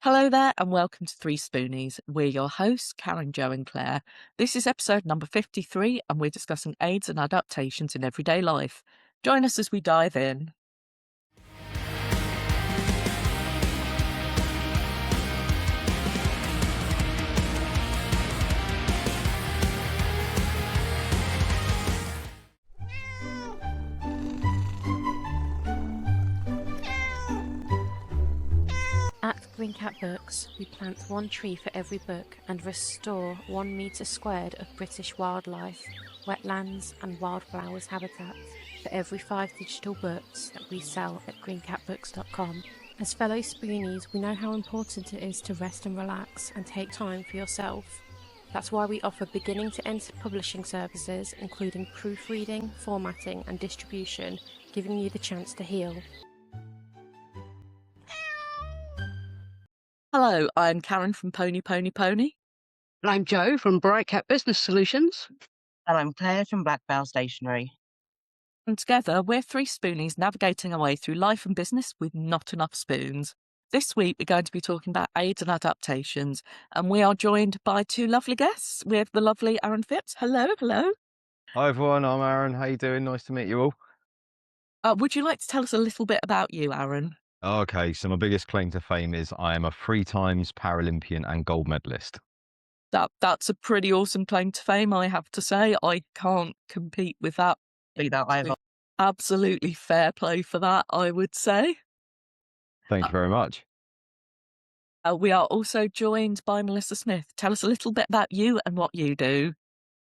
Hello there, and welcome to 3Spoonies. We're your hosts, Karen, Jo, and Claire. This is episode number 53, and we're discussing aids and adaptations in everyday life. Join us as we dive in. At Green Cat Books, we plant one tree for every book and restore 1 metre squared of British wildlife, wetlands and wildflowers habitats for every 5 digital books that we sell at greencatbooks.com. As fellow Spoonies, we know how important it is to rest and relax and take time for yourself. That's why we offer beginning to end publishing services, including proofreading, formatting and distribution, giving you the chance to heal. Hello, I'm Karen from Pony. And I'm Jo from Bright Cat Business Solutions. And I'm Claire from Black Bell Stationery. And together, we're 3Spoonies navigating our way through life and business with not enough spoons. This week, we're going to be talking about aids and adaptations, and we are joined by two lovely guests. We have the lovely Aaron Phipps. Hello. Hi everyone, I'm Aaron. How you doing? Nice to meet you all. Would you like to tell us a little bit about you, Aaron? Okay, so my biggest claim to fame is I am a 3 times Paralympian and gold medalist. That's a pretty awesome claim to fame, I have to say. I can't compete with that. Absolutely fair play for that, I would say. Thank you very much. We are also joined by Melissa Smith. Tell us a little bit about you and what you do.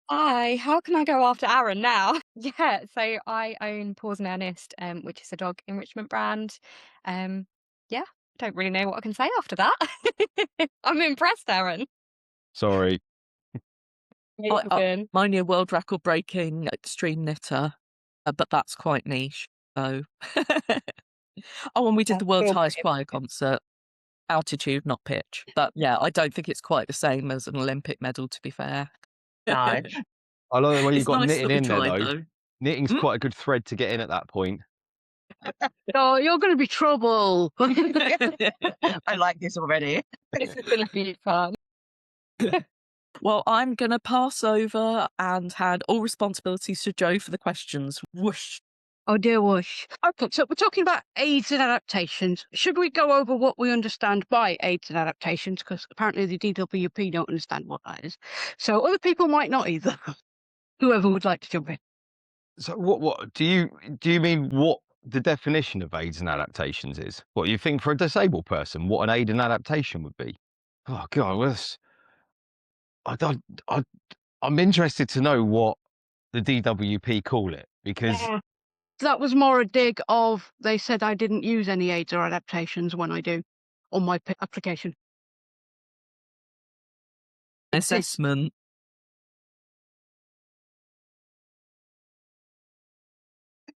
Hi, how can I go after Aaron now? Yeah, so I own Paws and Ernest, which is a dog enrichment brand. Yeah, don't really know what I can say after that. I'm impressed, Aaron. Sorry. Mine are world record breaking extreme knitter, but that's quite niche. So, and we did the world's highest choir concert. Altitude, not pitch. But yeah, I don't think it's quite the same as an Olympic medal, to be fair. No. I love it when you've got nice knitting that we in there, tried, though. Knitting's quite a good thread to get in at that point. Oh, you're going to be trouble. I like this already. This is going to be fun. Well, I'm going to pass over and hand all responsibilities to Jo for the questions. Whoosh. Oh dear whoosh. Okay, so we're talking about aids and adaptations. Should we go over what we understand by aids and adaptations? Because apparently the DWP don't understand what that is. So other people might not either. Whoever would like to jump in. So what do you mean what the definition of aids and adaptations is? What you think for a disabled person, what an aid and adaptation would be? Oh God, I'm interested to know what the DWP call it, because that was more a dig of, they said I didn't use any aids or adaptations when I do on my application. Assessment.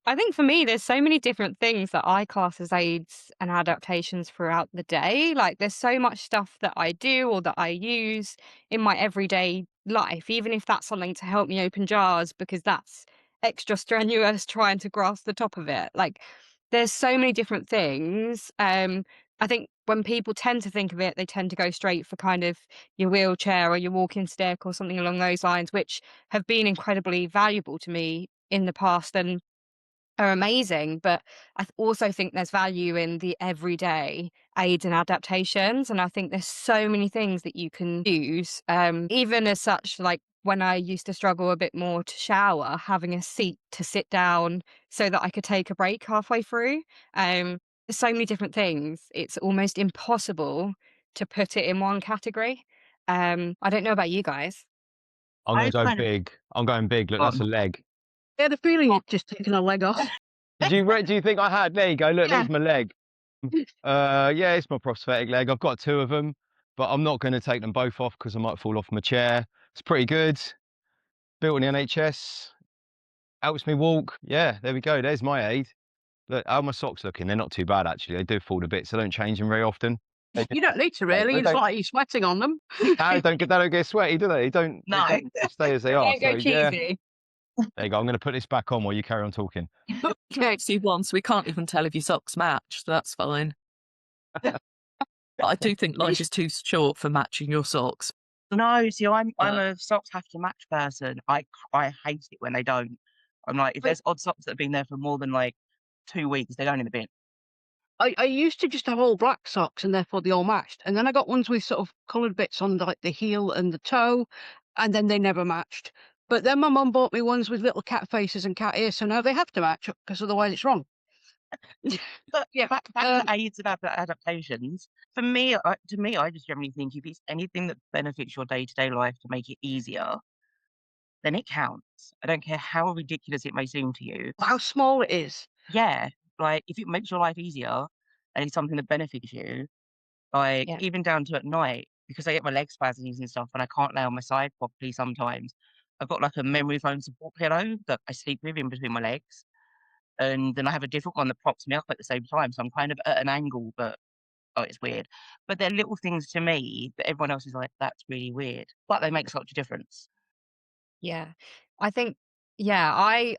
I think for me, there's so many different things that I class as aids and adaptations throughout the day. Like there's so much stuff that I do or that I use in my everyday life, even if that's something to help me open jars because that's extra strenuous trying to grasp the top of it. Like there's so many different things. I think when people tend to think of it, they tend to go straight for kind of your wheelchair or your walking stick or something along those lines, which have been incredibly valuable to me in the past and are amazing, but I also think there's value in the everyday aids and adaptations, and I think there's so many things that you can use, even as such, like when I used to struggle a bit more to shower, having a seat to sit down so that I could take a break halfway through. There's so many different things. It's almost impossible to put it in one category. I don't know about you guys. I'm going to go big. I'm going big. Look, that's a leg. I had a feeling you'd just taken a leg off. Do you think I had? There you go. Look, there's my leg. Yeah, it's my prosthetic leg. I've got 2 of them, but I'm not going to take them both off because I might fall off my chair. It's pretty good. Built in the NHS. Helps me walk. Yeah, there we go. There's my aid. Look, how are my socks looking? They're not too bad, actually. They do fall to bits. I don't change them very often. You don't need to really. It's like you're sweating on them. They don't get sweaty, do they? They stay as they are. Don't go cheesy. Yeah. There you go. I'm going to put this back on while you carry on talking. Okay, see once we can't even tell if your socks match, so that's fine. I do think life is too short for matching your socks. No, see, I'm But a socks have to match person. I hate it when they don't. I'm like, if But there's odd socks that have been there for more than like 2 weeks, they're going in the bin. I used to just have all black socks and therefore they all matched. And then I got ones with sort of coloured bits on like the heel and the toe, and then they never matched. But then my mum bought me ones with little cat faces and cat ears, so now they have to match because otherwise it's wrong. But Yeah. back to aids and adaptations. For me, to me, I just generally think if it's anything that benefits your day-to-day life to make it easier, then it counts. I don't care how ridiculous it may seem to you. How small it is. Yeah, like, if it makes your life easier and it's something that benefits you, like, Yeah. even down to at night, because I get my leg spasms and stuff and I can't lay on my side properly sometimes, I've got, like, a memory foam support pillow that I sleep with in between my legs, and then I have a different one that props me up at the same time, so I'm kind of at an angle, but oh, it's weird. But they're little things to me that everyone else is like, "That's really weird," but they make such a difference. Yeah. I think yeah,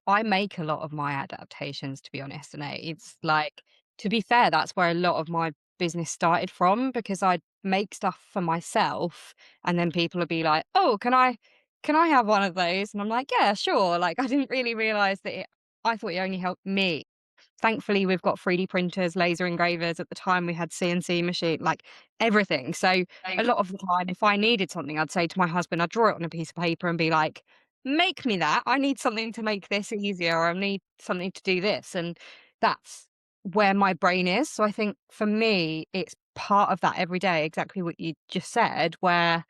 I make a lot of my adaptations, to be honest, and it's like, to be fair, that's where a lot of my business started from, because I'd make stuff for myself and then people would be like, "Oh, can I have one of those?" And I'm like, "Yeah, sure." Like, I didn't really realize that I thought it only helped me. Thankfully, we've got 3D printers, laser engravers. At the time, we had CNC machine, like everything. So a lot of the time, if I needed something, I'd say to my husband, I'd draw it on a piece of paper and be like, "Make me that. I need something to make this easier, or I need something to do this." And that's where my brain is. So I think for me, it's part of that every day, exactly what you just said, where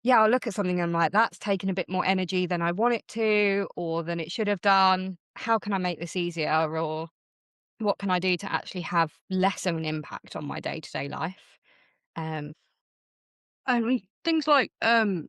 yeah, I'll look at something and I'm like, that's taken a bit more energy than I want it to, or than it should have done. How can I make this easier? Or what can I do to actually have less of an impact on my day-to-day life? Um, I mean, things like from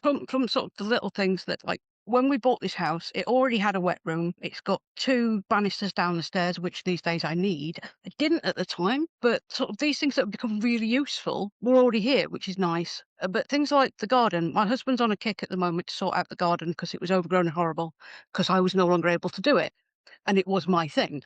sort of the little things that like when we bought this house, it already had a wet room. It's got two banisters down the stairs, which these days I need. I didn't at the time, but sort of these things that have become really useful were already here, which is nice. But things like the garden, my husband's on a kick at the moment to sort out the garden because it was overgrown and horrible because I was no longer able to do it. And it was my thing.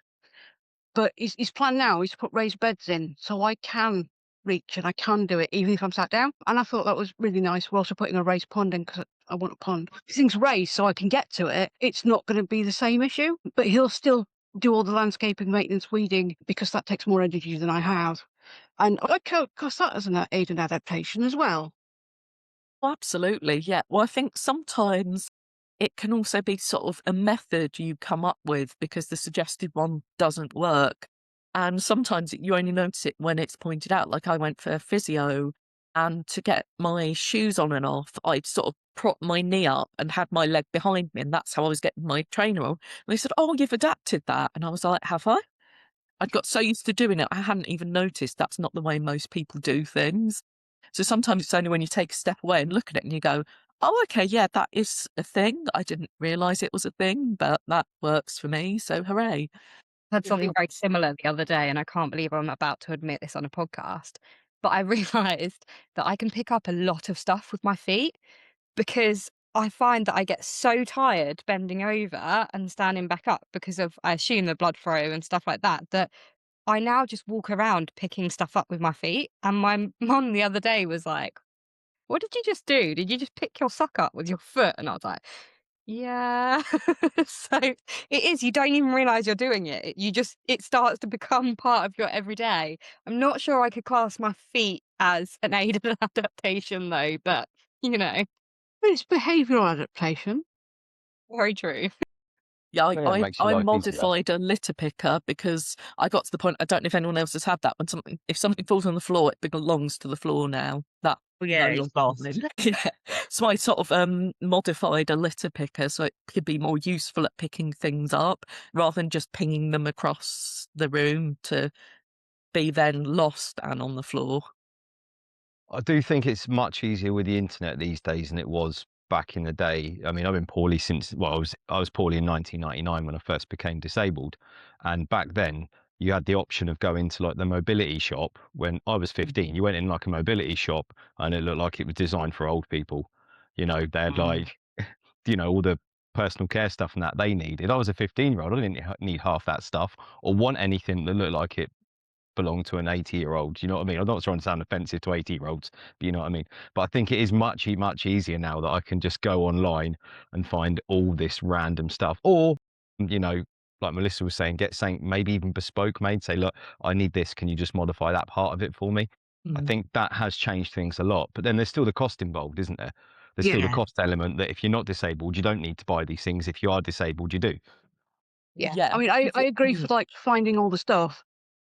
But his plan now is to put raised beds in so I can reach and I can do it even if I'm sat down. And I thought that was really nice. We're also putting a raised pond in because I want a pond. If things raised so I can get to it, it's not going to be the same issue. But he'll still do all the landscaping, maintenance, weeding because that takes more energy than I have. And I class that as an aid and adaptation as well. Well, absolutely, yeah. Well, I think sometimes it can also be sort of a method you come up with because the suggested one doesn't work. And sometimes you only notice it when it's pointed out. Like I went for physio, and to get my shoes on and off, I'd sort of propped my knee up and had my leg behind me, and that's how I was getting my trainer on. And they said, "Oh, you've adapted that." And I was like, "Have I?" I'd got so used to doing it, I hadn't even noticed that's not the way most people do things. So sometimes it's only when you take a step away and look at it and you go, "Oh, okay, yeah, that is a thing. I didn't realise it was a thing, but that works for me, so hooray." I had Yeah. something very similar the other day, and I can't believe I'm about to admit this on a podcast, but I realized that I can pick up a lot of stuff with my feet, because I find that I get so tired bending over and standing back up because of, I assume, the blood flow and stuff like that, that I now just walk around picking stuff up with my feet. And my mum the other day was like, "What did you just do? Did you just pick your sock up with your foot?" And I was like, "Yeah." So it is, you don't even realize you're doing it. You just, it starts to become part of your everyday. I'm not sure I could class my feet as an aided adaptation though, but But it's behavioural adaptation. very true. Yeah, Yeah, it makes your I life easier. modified a litter picker because I got to the point, I don't know if anyone else has had that, when if something falls on the floor, it belongs to the floor now. That Well, no yeah, it's longer fast. mine. Yeah. So I sort of modified a litter picker so it could be more useful at picking things up rather than just pinging them across the room to be then lost and on the floor. I do think it's much easier with the internet these days than it was back in the day. I mean, I've been poorly since, well, I was poorly in 1999 when I first became disabled, and back then you had the option of going to like the mobility shop. When I was 15, you went in like a mobility shop, and it looked like it was designed for old people. They had like, all the personal care stuff and that they needed. I was a 15-year-old. I didn't need half that stuff or want anything that looked like it belong to an 80-year-old. You know what I mean? I'm not trying to sound offensive to 80-year-olds, but you know what I mean? But I think it is much easier now that I can just go online and find all this random stuff. Or, you know, like Melissa was saying, get something maybe even bespoke made. Say, look, I need this. Can you just modify that part of it for me? I think that has changed things a lot. But then there's still the cost involved, isn't there? There's still the Yeah. cost element that if you're not disabled, you don't need to buy these things. If you are disabled, you do. Yeah. I mean, I agree for like finding all the stuff,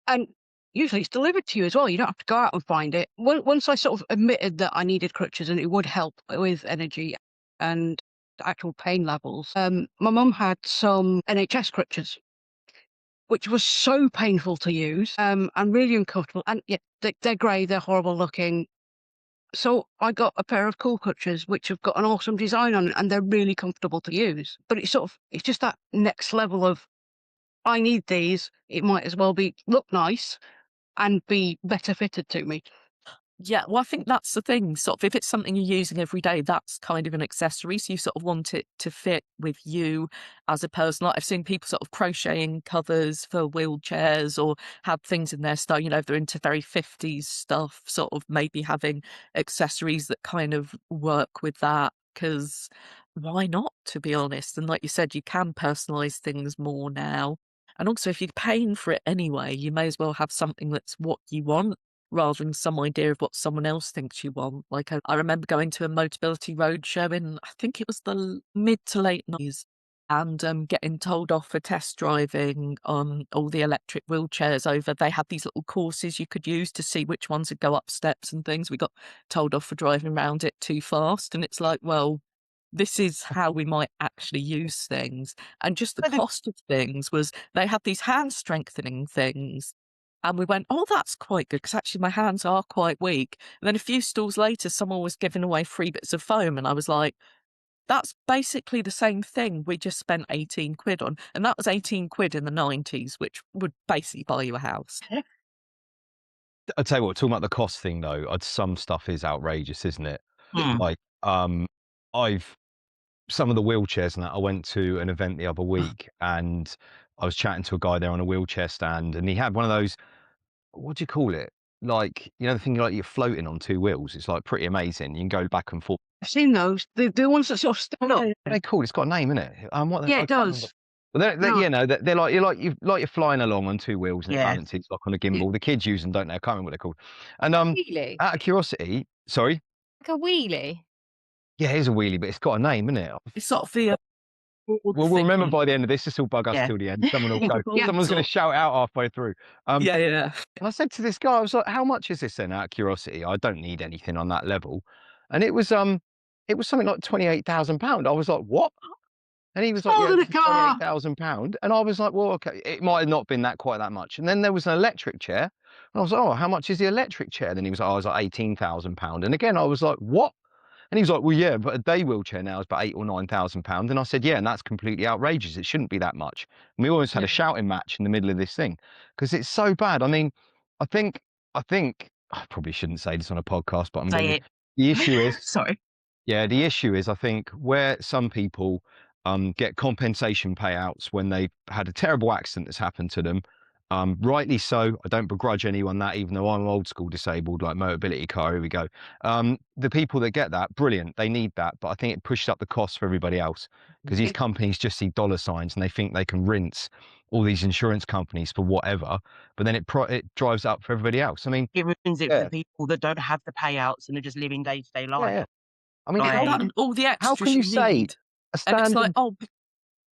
and usually it's delivered to you as well. You don't have to go out and find it. Once I sort of admitted that I needed crutches and it would help with energy and actual pain levels, my mum had some NHS crutches, which was so painful to use, and really uncomfortable. And yeah, they're grey, they're horrible looking. So I got a pair of cool crutches, which have got an awesome design on it, and they're really comfortable to use. But it's just that next level of, I need these. It might as well look nice and be better fitted to me. Yeah, well, I think that's the thing. Sort of, if it's something you're using every day, that's kind of an accessory. So you sort of want it to fit with you as a person. Like I've seen people sort of crocheting covers for wheelchairs or have things in their style. You know, if they're into very 50s stuff, sort of maybe having accessories that kind of work with that. Because why not, to be honest? And like you said, you can personalize things more now. And also, if you're paying for it anyway, you may as well have something that's what you want, rather than some idea of what someone else thinks you want. Like I remember going to a Motability Roadshow in, I think it was the mid to late 90s, and getting told off for test driving on all the electric wheelchairs over. They had these little courses you could use to see which ones would go up steps and things. We got told off for driving around it too fast. And it's like, well, this is how we might actually use things. And just the cost of things was, they had these hand strengthening things. And we went, oh, that's quite good, because actually my hands are quite weak. And then a few stalls later, someone was giving away 3 bits of foam. And I was like, that's basically the same thing we just spent 18 quid on. And that was 18 quid in the 90s, which would basically buy you a house. I'd tell you what, talking about the cost thing though, some stuff is outrageous, isn't it? Like, some of the wheelchairs and that, I went to an event the other week and I was chatting to a guy there on a wheelchair stand, and he had one of those, what do you call it? Like, you know, the thing like you're floating on 2 wheels. It's like pretty amazing. You can go back and forth. I've seen those. The ones that sort of stand up. What are they called? It's got a name, innit? Yeah, it does. Well, you know, they're like you're flying along on 2 wheels and it Yeah. balances like on a gimbal. The kids use them, don't they? I can't remember what they're called. And Wheelie? out of curiosity, sorry, Like a wheelie? yeah, it is a wheelie, but it's got a name, innit? It's sort of the Well, we'll remember by the end of this. This will bug us Yeah. till the end. Someone will go. Yeah. Someone's going to shout out halfway through. yeah. And I said to this guy, I was like, "How much is this then?" Out of curiosity, I don't need anything on that level, and it was something like £28,000. I was like, "What?" And he was like, More "Yeah, than a car." £28,000." And I was like, "Well, okay, it might have not been that quite that much." And then there was an electric chair, and I was like, "Oh, how much is the electric chair?" Then he was like, "Oh, I was like £18,000." And again, I was like, "What?" And he was like, "Well, yeah, but a day wheelchair now is about £8,000 or £9,000." And I said, "Yeah, and that's completely outrageous. It shouldn't be that much." And we almost had a shouting match in the middle of this thing because it's so bad. I mean, I think I probably shouldn't say this on a podcast, but I'm Say going to. it. The issue is, Sorry. yeah, the issue is, I think, where some people get compensation payouts when they've had a terrible accident that's happened to them. Rightly so. I don't begrudge anyone that, even though I'm old school disabled, like Motability car. Here we go. The people that get that, brilliant. They need that, but I think it pushes up the cost for everybody else because these companies just see dollar signs and they think they can rinse all these insurance companies for whatever, but then it drives up for everybody else. I mean, It ruins it Yeah. for people that don't have the payouts and are just living day-to-day life. yeah. I mean, Like- That and all the extras how can you say need. a And it's standard? like, oh,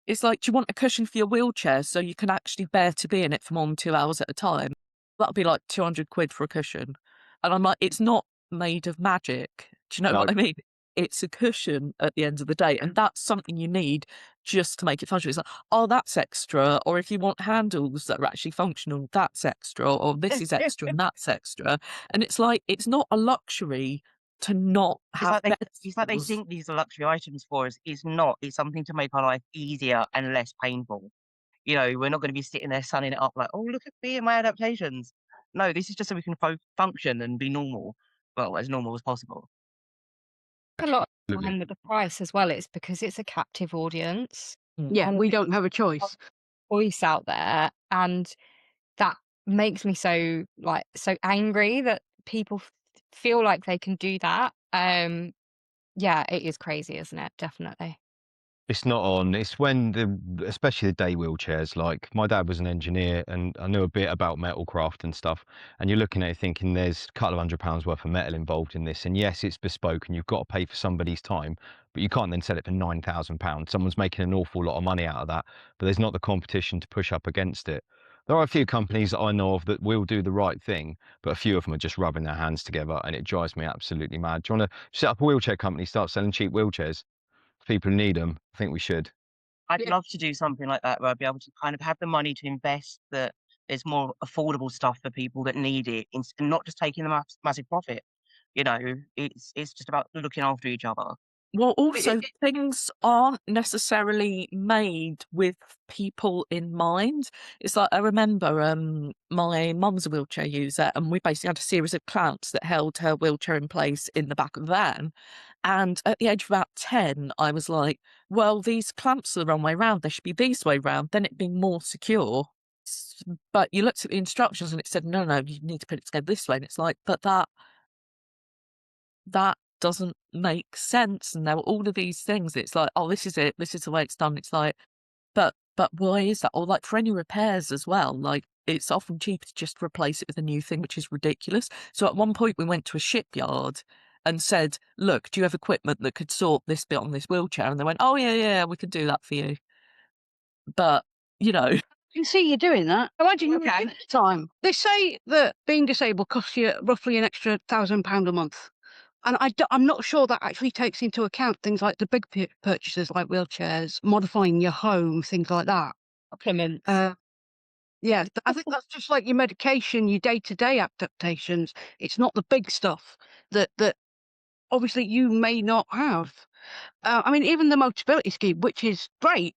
it's like, do you want a cushion for your wheelchair so you can actually bear to be in it for more than 2 hours at a time? That'll be like 200 quid for a cushion. And I'm like, it's not made of magic. Do you know No. what I mean? It's a cushion at the end of the day. And that's something you need just to make it functional. It's like, oh, that's extra. Or if you want handles that are actually functional, that's extra. Or this is extra and that's extra. And it's like, it's not a luxury to not have It's like they extras. think these are luxury items for us. It's not. It's something to make our life easier and less painful. You know, we're not going to be sitting there sunning it up like, oh, look at me and my adaptations. No, this is just so we can function and be normal. Well, as normal as possible. A lot of the Absolutely. time with the price as well, it's because it's a captive audience. Yeah, And we don't have a choice. voice out there, and that makes me so angry that people feel like they can do that. Yeah, it is crazy, isn't it? Definitely. It's not on. It's when especially the day wheelchairs. Like my dad was an engineer, and I knew a bit about metalcraft and stuff. And you're looking at it thinking there's a couple of £100 worth of metal involved in this. And yes, it's bespoke, and you've got to pay for somebody's time, but you can't then sell it for £9,000. Someone's making an awful lot of money out of that, but there's not the competition to push up against it. There are a few companies that I know of that will do the right thing, but a few of them are just rubbing their hands together, and it drives me absolutely mad. Do you want to set up a wheelchair company, start selling cheap wheelchairs? People who need them. I think we should. I'd Yeah. love to do something like that where I'd be able to kind of have the money to invest, that there's more affordable stuff for people that need it, and not just taking the massive profit. You know, it's just about looking after each other. Well, It- also it- things aren't necessarily made with people in mind. It's like I remember my mum's a wheelchair user, and we basically had a series of clamps that held her wheelchair in place in the back of the van. And at the age of about 10, I was like, well, these clamps are the wrong way round. They should be this way round. Then it'd be more secure. But you looked at the instructions and it said, no, you need to put it together this way. And it's like, but that doesn't make sense. And there were all of these things. It's like, oh, this is it. This is the way it's done. It's like, but why is that? Or like for any repairs as well, like it's often cheaper to just replace it with a new thing, which is ridiculous. So at one point we went to a shipyard and said, look, do you have equipment that could sort this bit on this wheelchair? And they went, oh yeah, we could do that for you. But, you know, I can see you doing that. Imagine you at the time. They say that being disabled costs you roughly an extra £1,000 a month. And I'm not sure that actually takes into account things like the big purchases like wheelchairs, modifying your home, things like that. Supplements. Yeah, I think that's just like your medication, your day-to-day adaptations. It's not the big stuff that obviously you may not have. I mean, even the Motability scheme, which is great,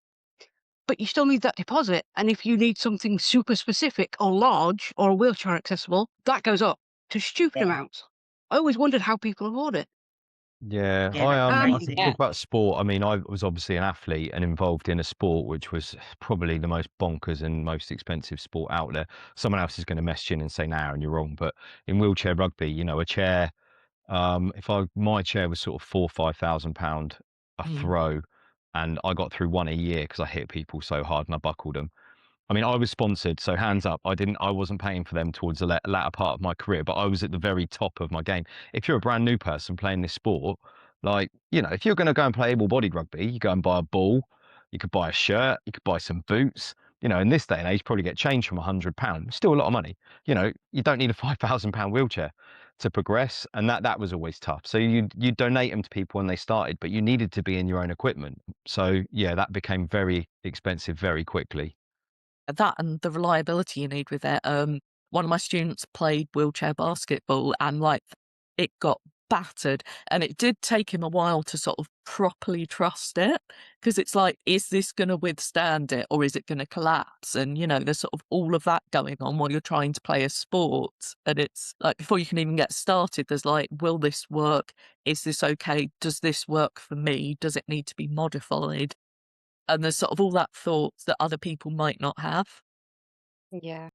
but you still need that deposit. And if you need something super specific or large or wheelchair accessible, that goes up to stupid Yeah. amounts. I always wondered how people afford it. Yeah, Yeah, I that's I crazy. talk about sport. I mean, I was obviously an athlete and involved in a sport which was probably the most bonkers and most expensive sport out there. Someone else is going to mess you in and say, "Nah, and you're wrong." But in wheelchair rugby, you know, a chair. My chair was sort of £4,000 to £5,000 a throw, and I got through one a year because I hit people so hard and I buckled them. I mean, I was sponsored, so hands up. I wasn't paying for them towards the latter part of my career, but I was at the very top of my game. If you're a brand new person playing this sport, like, you know, if you're going to go and play able-bodied rugby, you go and buy a ball, you could buy a shirt, you could buy some boots. You know, in this day and age, probably get change from £100. Still a lot of money. You know, you don't need a £5,000 wheelchair to progress, and that was always tough. So you donate them to people when they started, but you needed to be in your own equipment. So yeah, that became very expensive very quickly. that and the reliability you need with it. One of my students played wheelchair basketball and like it got battered, and it did take him a while to sort of properly trust it, because it's like, is this going to withstand it or is it going to collapse? And you know, there's sort of all of that going on while you're trying to play a sport, and it's like before you can even get started, there's like, will this work? Is this okay? Does this work for me? Does it need to be modified? And there's sort of all that thoughts that other people might not have. Yeah.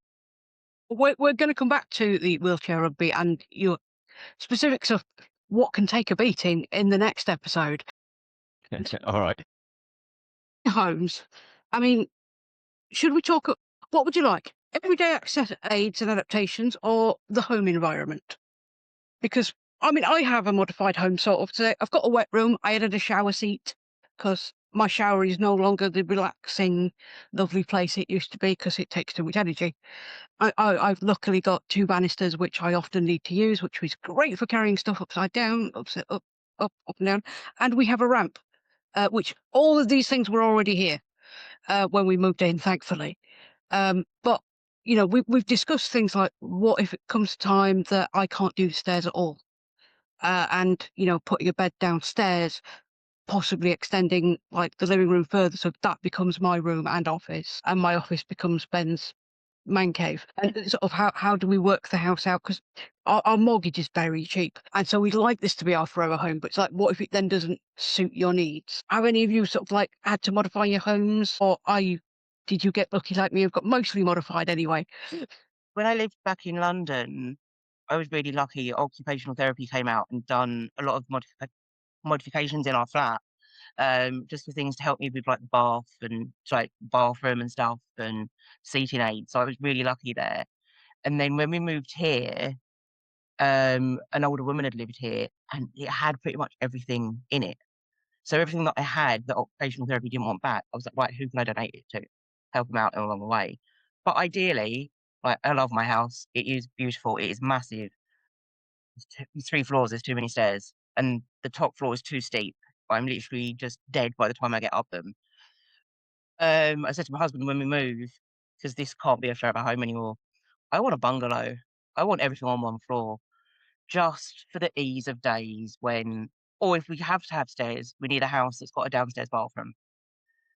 We're going to come back to the wheelchair rugby and your specifics of what can take a beating in the next episode. All right. Homes. I mean, should we talk? What would you like? Everyday access aids and adaptations, or the home environment? Because I mean, I have a modified home sort of. So I've got a wet room. I added a shower seat because my shower is no longer the relaxing, lovely place it used to be because it takes too much energy. I've luckily got two banisters which I often need to use, which is great for carrying stuff upside down, up and down. And we have a ramp, which all of these things were already here when we moved in, thankfully. But you know, we've discussed things like, what if it comes time that I can't do the stairs at all, and you know, putting a bed downstairs, possibly extending like the living room further, so that becomes my room and office, and my office becomes Ben's man cave. And sort of how do we work the house out? Because our mortgage is very cheap, and so we'd like this to be our forever home. But it's like, what if it then doesn't suit your needs? Have any of you sort of like had to modify your homes, or did you get lucky like me? I've got mostly modified anyway. when I lived back in London, I was really lucky. Occupational therapy came out and done a lot of modifications in our flat, just for things to help me with like the bath and like bathroom and stuff and seating aids. So I was really lucky there. And then when we moved here, an older woman had lived here and it had pretty much everything in it. So everything that I had that occupational therapy didn't want back, I was like, right, who can I donate it to? Help them out along the way. But ideally, like I love my house. It is beautiful. It is massive. It's 3 floors. There's too many stairs, and the top floor is too steep. I'm literally just dead by the time I get up them. I said to my husband when we move, because this can't be a forever home anymore. I want a bungalow. I want everything on one floor, just for the ease of days when, or if we have to have stairs, we need a house that's got a downstairs bathroom.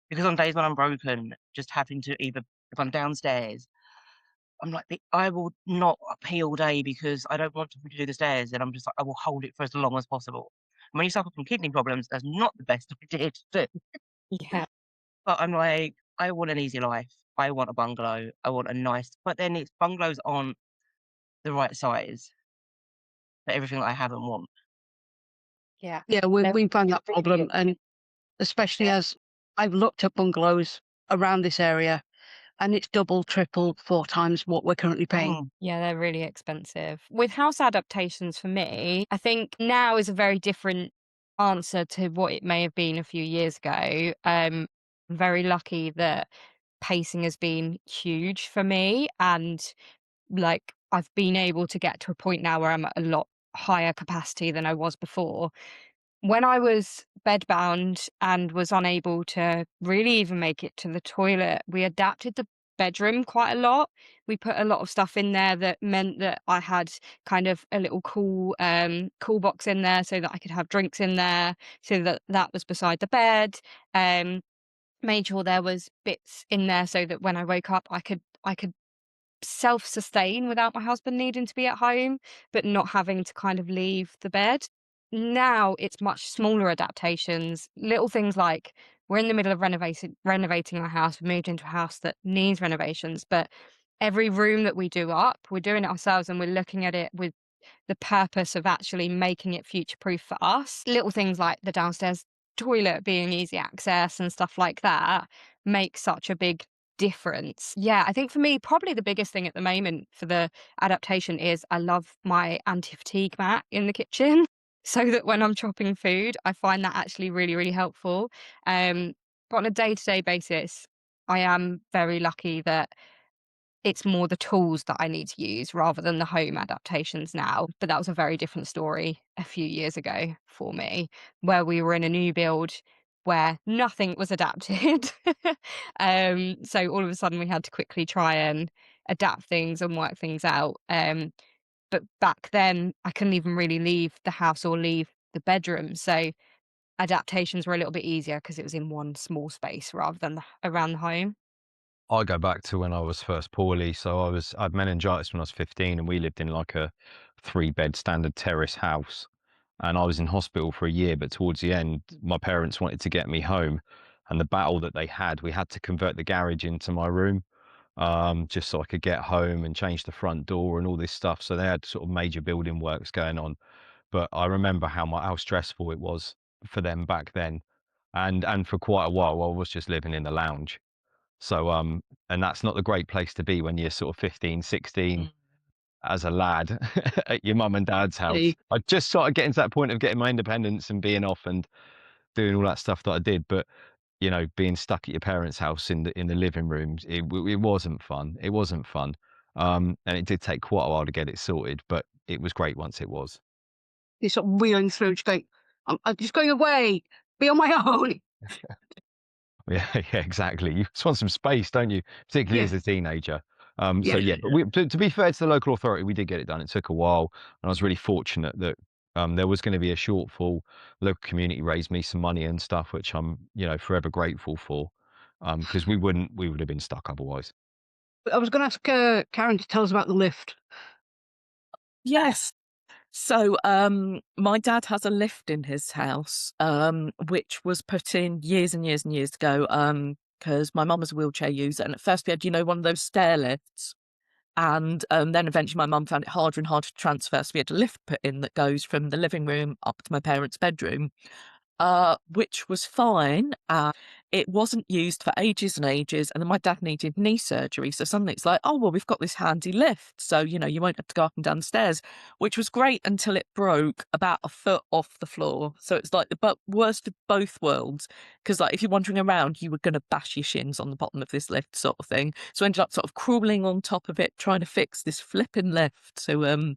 Because on days when I'm broken, just having to either, if I'm downstairs, I'm like, I will not pee all day because I don't want to do the stairs, and I'm just like, I will hold it for as long as possible. And when you suffer from kidney problems, that's not the best idea to do. Yeah. But I'm like, I want an easy life. I want a bungalow. I want a nice, but then it's bungalows aren't the right size for everything that I have and want. Yeah. Yeah, we found that problem, and especially as I've looked at bungalows around this area, and it's double, triple, 4 times what we're currently paying. Mm, Yeah, they're really expensive. With house adaptations for me, I think now is a very different answer to what it may have been a few years ago. I'm very lucky that pacing has been huge for me, and like I've been able to get to a point now where I'm at a lot higher capacity than I was before. When I was bedbound and was unable to really even make it to the toilet, we adapted the bedroom quite a lot. We put a lot of stuff in there that meant that I had kind of a little cool box in there so that I could have drinks in there, so that that was beside the bed. Um, Made sure there was bits in there so that when I woke up, I could self-sustain without my husband needing to be at home, but not having to kind of leave the bed. Now it's much smaller adaptations, little things like we're in the middle of renovating our house. We moved into a house that needs renovations, but every room that we do up, we're doing it ourselves and we're looking at it with the purpose of actually making it future proof for us. Little things like the downstairs toilet being easy access and stuff like that make such a big difference. Yeah, I think for me, probably the biggest thing at the moment for the adaptation is I love my anti-fatigue mat in the kitchen. So that when I'm chopping food, I find that actually really, really helpful. But on a day-to-day basis, I am very lucky that it's more the tools that I need to use rather than the home adaptations now. But that was a very different story a few years ago for me, where we were in a new build where nothing was adapted. So all of a sudden we had to quickly try and adapt things and work things out. But back then I couldn't even really leave the house or leave the bedroom. So adaptations were a little bit easier because it was in one small space rather than around the home. I go back to when I was first poorly. So I had meningitis when I was 15, and we lived in like a 3-bed standard terrace house. And I was in hospital for a year, but towards the end, my parents wanted to get me home. And the battle that they had, we had to convert the garage into my room, just so I could get home and change the front door and all this stuff. So they had sort of major building works going on. But I remember how stressful it was for them back then. And for quite a while, I was just living in the lounge. So, and that's not a great place to be when you're sort of 15, 16 mm. as a lad at your mum and dad's house. Hey, I just started getting to that point of getting my independence and being off and doing all that stuff that I did. But, being stuck at your parents' house in the living rooms, it wasn't fun. It wasn't fun. And it did take quite a while to get it sorted, but it was great once it was. you're sort of wheeling through, just going, I'm just going away, be on my own. Yeah, yeah, exactly. You just want some space, don't you? Particularly Yeah, as a teenager. So yeah. yeah, but to be fair to the local authority, we did get it done. It took a while, and I was really fortunate that there was going to be a shortfall. Local community raised me some money and stuff, which I'm, forever grateful for, because we would have been stuck otherwise. I was going to ask Karen to tell us about the lift. Yes. So, my dad has a lift in his house, which was put in years and years and years ago, because my mum was a wheelchair user, and at first we had, one of those stair lifts, And then eventually my mum found it harder and harder to transfer, so we had a lift put in that goes from the living room up to my parents' bedroom, which was fine. It wasn't used for ages and ages, and then my dad needed knee surgery, so suddenly it's like, oh, well, we've got this handy lift, so, you know, you won't have to go up and down the stairs, which was great until it broke about a foot off the floor. So it's like the worst of both worlds, because like if you're wandering around, you were going to bash your shins on the bottom of this lift sort of thing. So I ended up sort of crawling on top of it, trying to fix this flipping lift to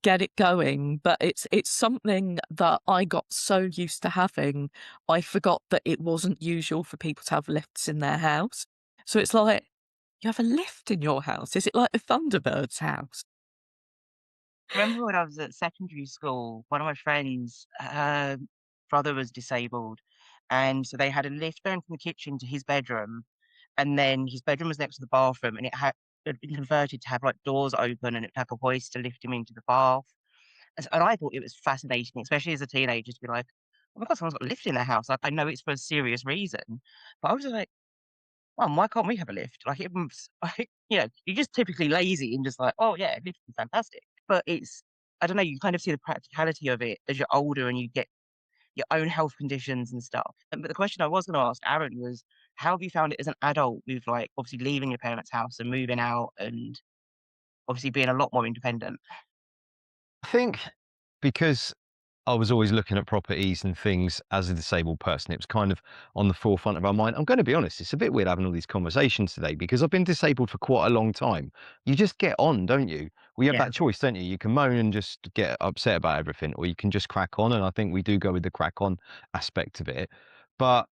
get it going. But it's something that I got so used to having, I forgot that it wasn't usual for people to have lifts in their house. So it's like, you have a lift in your house? Is it like the Thunderbird's house? Remember when I was at secondary school, one of my friends, her brother was disabled, and so they had a lift going from the kitchen to his bedroom, and then his bedroom was next to the bathroom, and it had been converted to have like doors open, and it had like a hoist to lift him into the bath. And I thought it was fascinating, especially as a teenager, to be like, "Oh my god, someone's got a lift in their house." Like, I know it's for a serious reason, but I was just like, "Mum, why can't we have a lift?" Like, it was like, you know, you're just typically lazy and just like, "Oh yeah, lift is fantastic." But it's, I don't know, you kind of see the practicality of it as you're older and you get your own health conditions and stuff. But the question I was going to ask Aaron was, how have you found it as an adult with like obviously leaving your parents' house and moving out and obviously being a lot more independent? I think because I was always looking at properties and things as a disabled person, it was kind of on the forefront of our mind. I'm going to be honest, it's a bit weird having all these conversations today because I've been disabled for quite a long time. You just get on, don't you? We have Yeah. that choice, don't you? You can moan and just get upset about everything, or you can just crack on. And I think we do go with the crack on aspect of it. But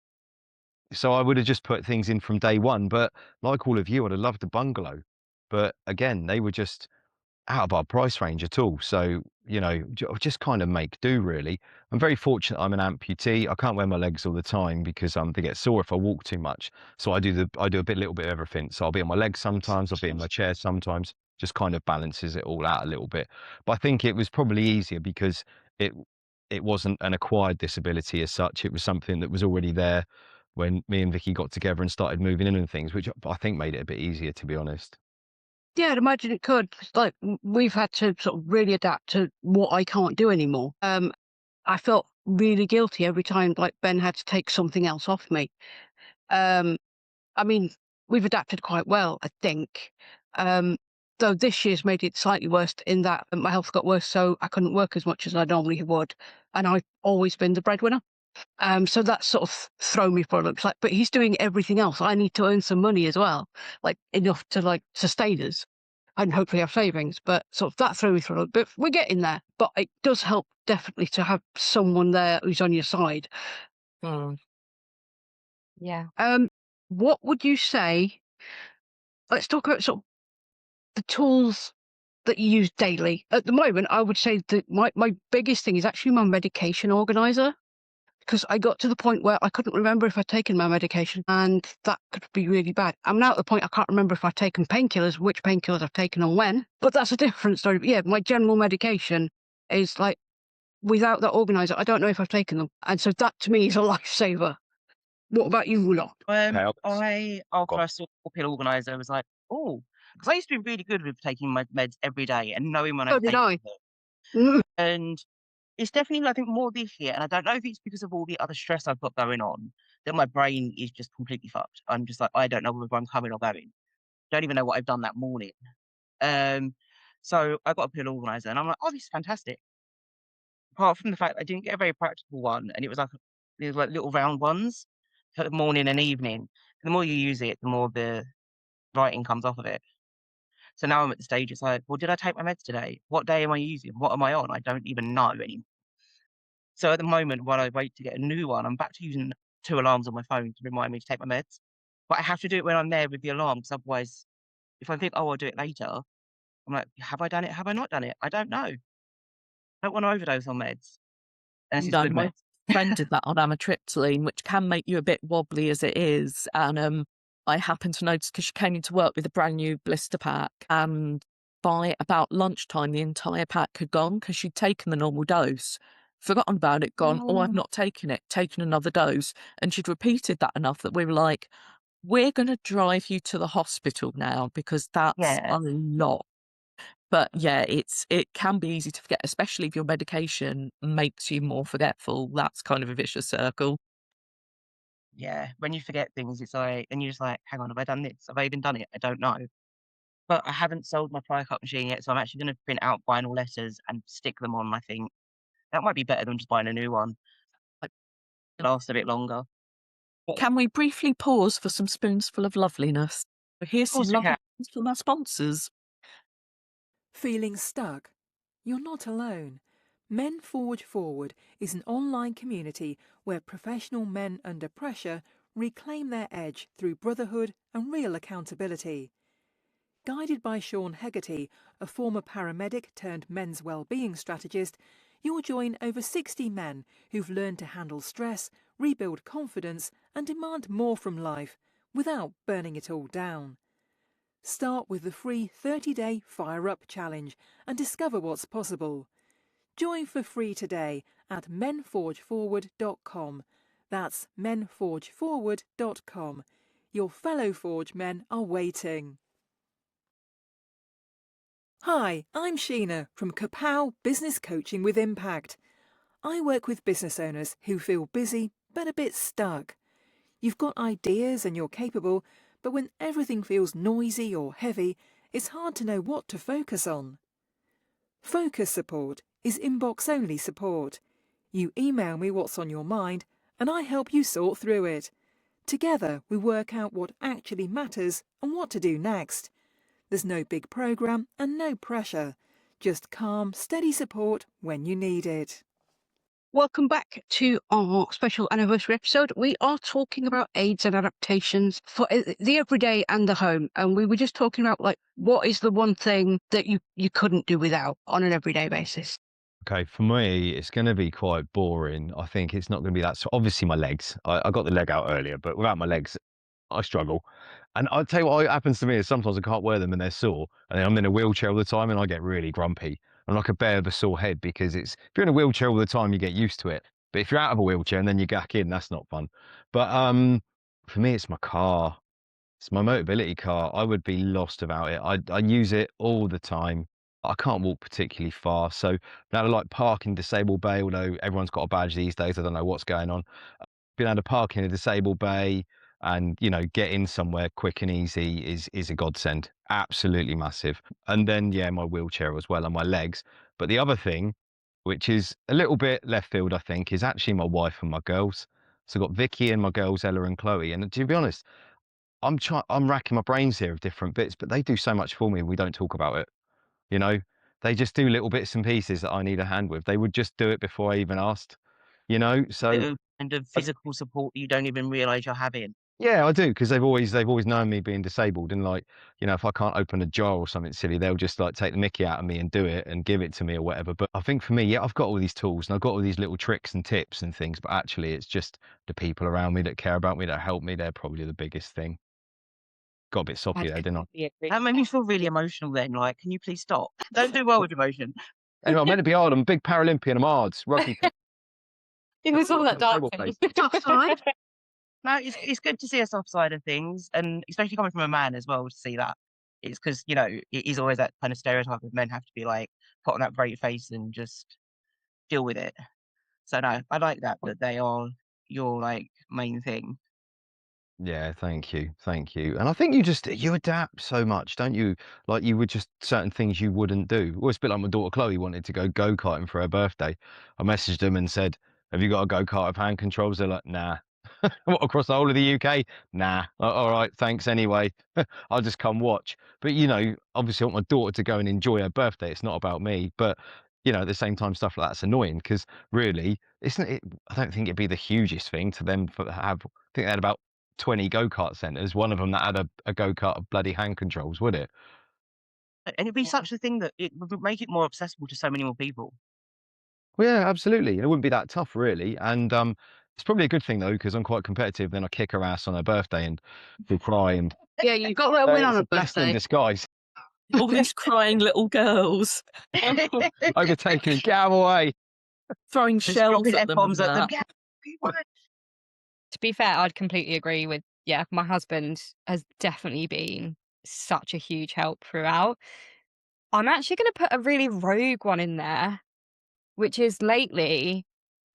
so I would have just put things in from day one. But like all of you, I'd have loved a bungalow. But again, they were just out of our price range at all. So, you know, just kind of make do really. I'm very fortunate I'm an amputee. I can't wear my legs all the time because they get sore if I walk too much. So I do a little bit of everything. So I'll be on my legs sometimes, I'll be in my chair sometimes, just kind of balances it all out a little bit. But I think it was probably easier because it it wasn't an acquired disability as such. It was something that was already there when me and Vicky got together and started moving in and things, which I think made it a bit easier, to be honest. Yeah, I'd imagine it could. 'Cause, like, we've had to sort of really adapt to what I can't do anymore. I felt really guilty every time, like, Ben had to take something else off me. Um, I mean, we've adapted quite well, I think. Um, though this year's made it slightly worse in that my health got worse, so I couldn't work as much as I normally would, and I've always been the breadwinner. So that's sort of thrown me for a loop. It's like, but he's doing everything else. I need to earn some money as well, like enough to like sustain us and hopefully have savings. But sort of that threw me for a loop. But we're getting there. But it does help definitely to have someone there who's on your side. Mm. Yeah. What would you say? Let's talk about sort of the tools that you use daily. At the moment, I would say that my biggest thing is actually my medication organizer. Because I got to the point where I couldn't remember if I'd taken my medication, and that could be really bad. I'm now at the point I can't remember if I've taken painkillers, which painkillers I've taken and when, but that's a different story. But yeah, my general medication is like, without that organizer, I don't know if I've taken them. And so that to me is a lifesaver. What about you, lot? Okay, After go I saw the pill organizer, I was like, "Oh," because I used to be really good with taking my meds every day and knowing when So I'd did taken I. them. Mm. And it's definitely, I think, more this year, and I don't know if it's because of all the other stress I've got going on, that my brain is just completely fucked. I'm just like, I don't know whether I'm coming or going. Don't even know what I've done that morning. Um, so I got a pill organizer, and I'm like, "Oh, this is fantastic." Apart from the fact I didn't get a very practical one, and it was like these like little round ones for the morning and evening. The more you use it, the more the writing comes off of it. So now I'm at the stage, it's like, "Well, did I take my meds today? What day am I using? What am I on? I don't even know anymore." So at the moment, while I wait to get a new one, I'm back to using 2 alarms on my phone to remind me to take my meds. But I have to do it when I'm there with the alarm, because otherwise, if I think, "Oh, I'll do it later," I'm like, "Have I done it? Have I not done it? I don't know. I don't wanna overdose on meds." Unless it's No, good my meds. friend did that on amitriptyline, which can make you a bit wobbly as it is. And I happened to notice because she came into work with a brand new blister pack, and by about lunchtime, the entire pack had gone because she'd taken the normal dose, forgotten about it, gone, oh, I've Oh. not taken it, taken another dose. And she'd repeated that enough that we were like, we're going to drive you to the hospital now because that's Yeah. a lot. But yeah, it can be easy to forget, especially if your medication makes you more forgetful. That's kind of a vicious circle. Yeah. When you forget things, it's like, then you're just like, hang on, have I done this? Have I even done it? I don't know. But I haven't sold my prior cut machine yet, so I'm actually going to print out vinyl letters and stick them on, I think. That might be better than just buying a new one. Like, Last a bit longer. can we briefly pause for some spoonsful of loveliness? Here's Of some course we lovely can. things from our sponsors. Feeling stuck? You're not alone. Men Forge Forward is an online community where professional men under pressure reclaim their edge through brotherhood and real accountability. Guided by Sean Hegarty, a former paramedic turned men's well-being strategist, you'll join over 60 men who've learned to handle stress, rebuild confidence and demand more from life without burning it all down. Start with the free 30-day Fire Up Challenge and discover what's possible. Join for free today at menforgeforward.com. That's menforgeforward.com. Your fellow Forge men are waiting. Hi, I'm Sheena from Kapow Business Coaching with Impact. I work with business owners who feel busy but a bit stuck. You've got ideas and you're capable, but when everything feels noisy or heavy, it's hard to know what to focus on. Focus Support is inbox-only support. You email me what's on your mind, and I help you sort through it. Together, we work out what actually matters and what to do next. There's no big program and no pressure. Just calm, steady support when you need it. Welcome back to our special anniversary episode. We are talking about aids and adaptations for the everyday and the home. And we were just talking about, like, what is the one thing that you couldn't do without on an everyday basis? Okay, for me, it's going to be quite boring. I think it's not going to be that. So obviously, my legs. I got the leg out earlier, but without my legs, I struggle. And I'll tell you what happens to me is sometimes I can't wear them and they're sore. And then I'm in a wheelchair all the time and I get really grumpy. I'm like a bear with a sore head because if you're in a wheelchair all the time, you get used to it. But if you're out of a wheelchair and then you get back in, that's not fun. But for me, it's my car. It's my mobility car. I would be lost without it. I use it all the time. I can't walk particularly far. So now to like park in disabled bay, although everyone's got a badge these days, I don't know what's going on. Being able to park in a disabled bay and, you know, get in somewhere quick and easy is a godsend. Absolutely massive. And then, yeah, my wheelchair as well and my legs. But the other thing, which is a little bit left field, I think, is actually my wife and my girls. So I've got Vicky and my girls, Ella and Chloe. And to be honest, I'm racking my brains here of different bits, but they do so much for me and we don't talk about it. You know, they just do little bits and pieces that I need a hand with. They would just do it before I even asked, you know? Bit So of kind of physical support you don't even realise you're having. yeah, I do, because they've always known me being disabled and like, you know, if I can't open a jar or something silly, they'll just like take the mickey out of me and do it and give it to me or whatever. But I think for me, yeah, I've got all these tools and I've got all these little tricks and tips and things, but actually it's just the people around me that care about me, that help me. They're probably the biggest thing. Got a bit soppy there, didn't I? That made me feel really emotional then. Like, can you please stop? Don't do well with emotion. Anyway, I'm meant to be hard. I'm a big Paralympian. I'm hard. Rugby. It was all that dark Table thing. place. Dark side. No, it's good to see a soft side of things, and especially coming from a man as well to see that. It's because, you know, it is always that kind of stereotype of men have to be like put on that brave face and just deal with it. So no, I like that they are your like main thing. Yeah, thank you. Thank you. And I think you adapt so much, don't you? Like you would just certain things you wouldn't do. Well, it's a bit like my daughter Chloe wanted to go-karting for her birthday. I messaged them and said, "Have you got a go-kart with hand controls?" They're like, "Nah." What, across the whole of the UK? Nah. All right, thanks anyway. I'll just come watch. But you know, obviously I want my daughter to go and enjoy her birthday. It's not about me. But you know, at the same time, stuff like that's annoying because really, isn't it? I don't think it'd be the hugest thing to them for have. I think they had about 20 go-kart centres, one of them that had a go-kart of bloody hand controls, would it? And it'd be such a thing that it would make it more accessible to so many more people. Well, yeah, absolutely. It wouldn't be that tough, really. And it's probably a good thing, though, because I'm quite competitive. Then I kick her ass on her birthday and she'll cry. And Yeah, you've got to win on it's a a blessing in birthday. disguise. All these crying little girls Overtaking and get out of the way. throwing Just shells dropping at them. F-bombs And at them. that. Yeah. To be fair, I'd completely agree with yeah, my husband has definitely been such a huge help throughout. I'm actually going to put a really rogue one in there, which is lately